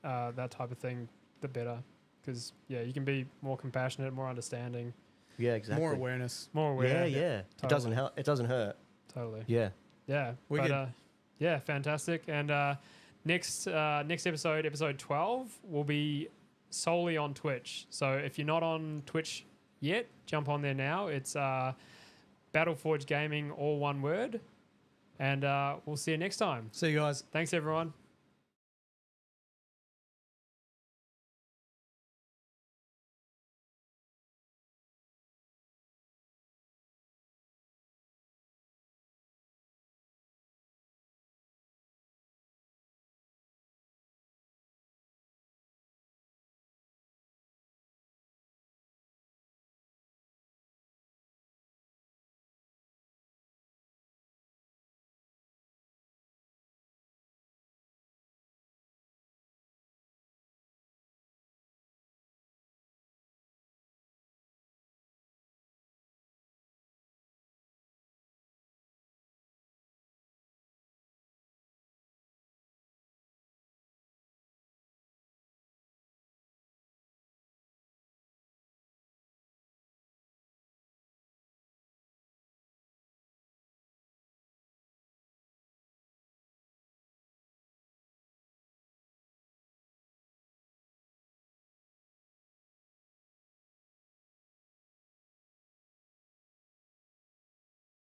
A: that type of thing, the better. Because you can be more compassionate, more understanding.
C: Yeah, exactly.
B: More awareness.
A: More aware.
C: Yeah.
A: Totally.
C: It doesn't help. It doesn't hurt.
A: Totally.
C: Yeah.
A: Yeah. But, fantastic. And next episode, episode 12, will be solely on Twitch. So if you're not on Twitch yet, jump on there now. It's Battleforge Gaming, all one word. And we'll see you next time.
B: See you guys.
A: Thanks, everyone.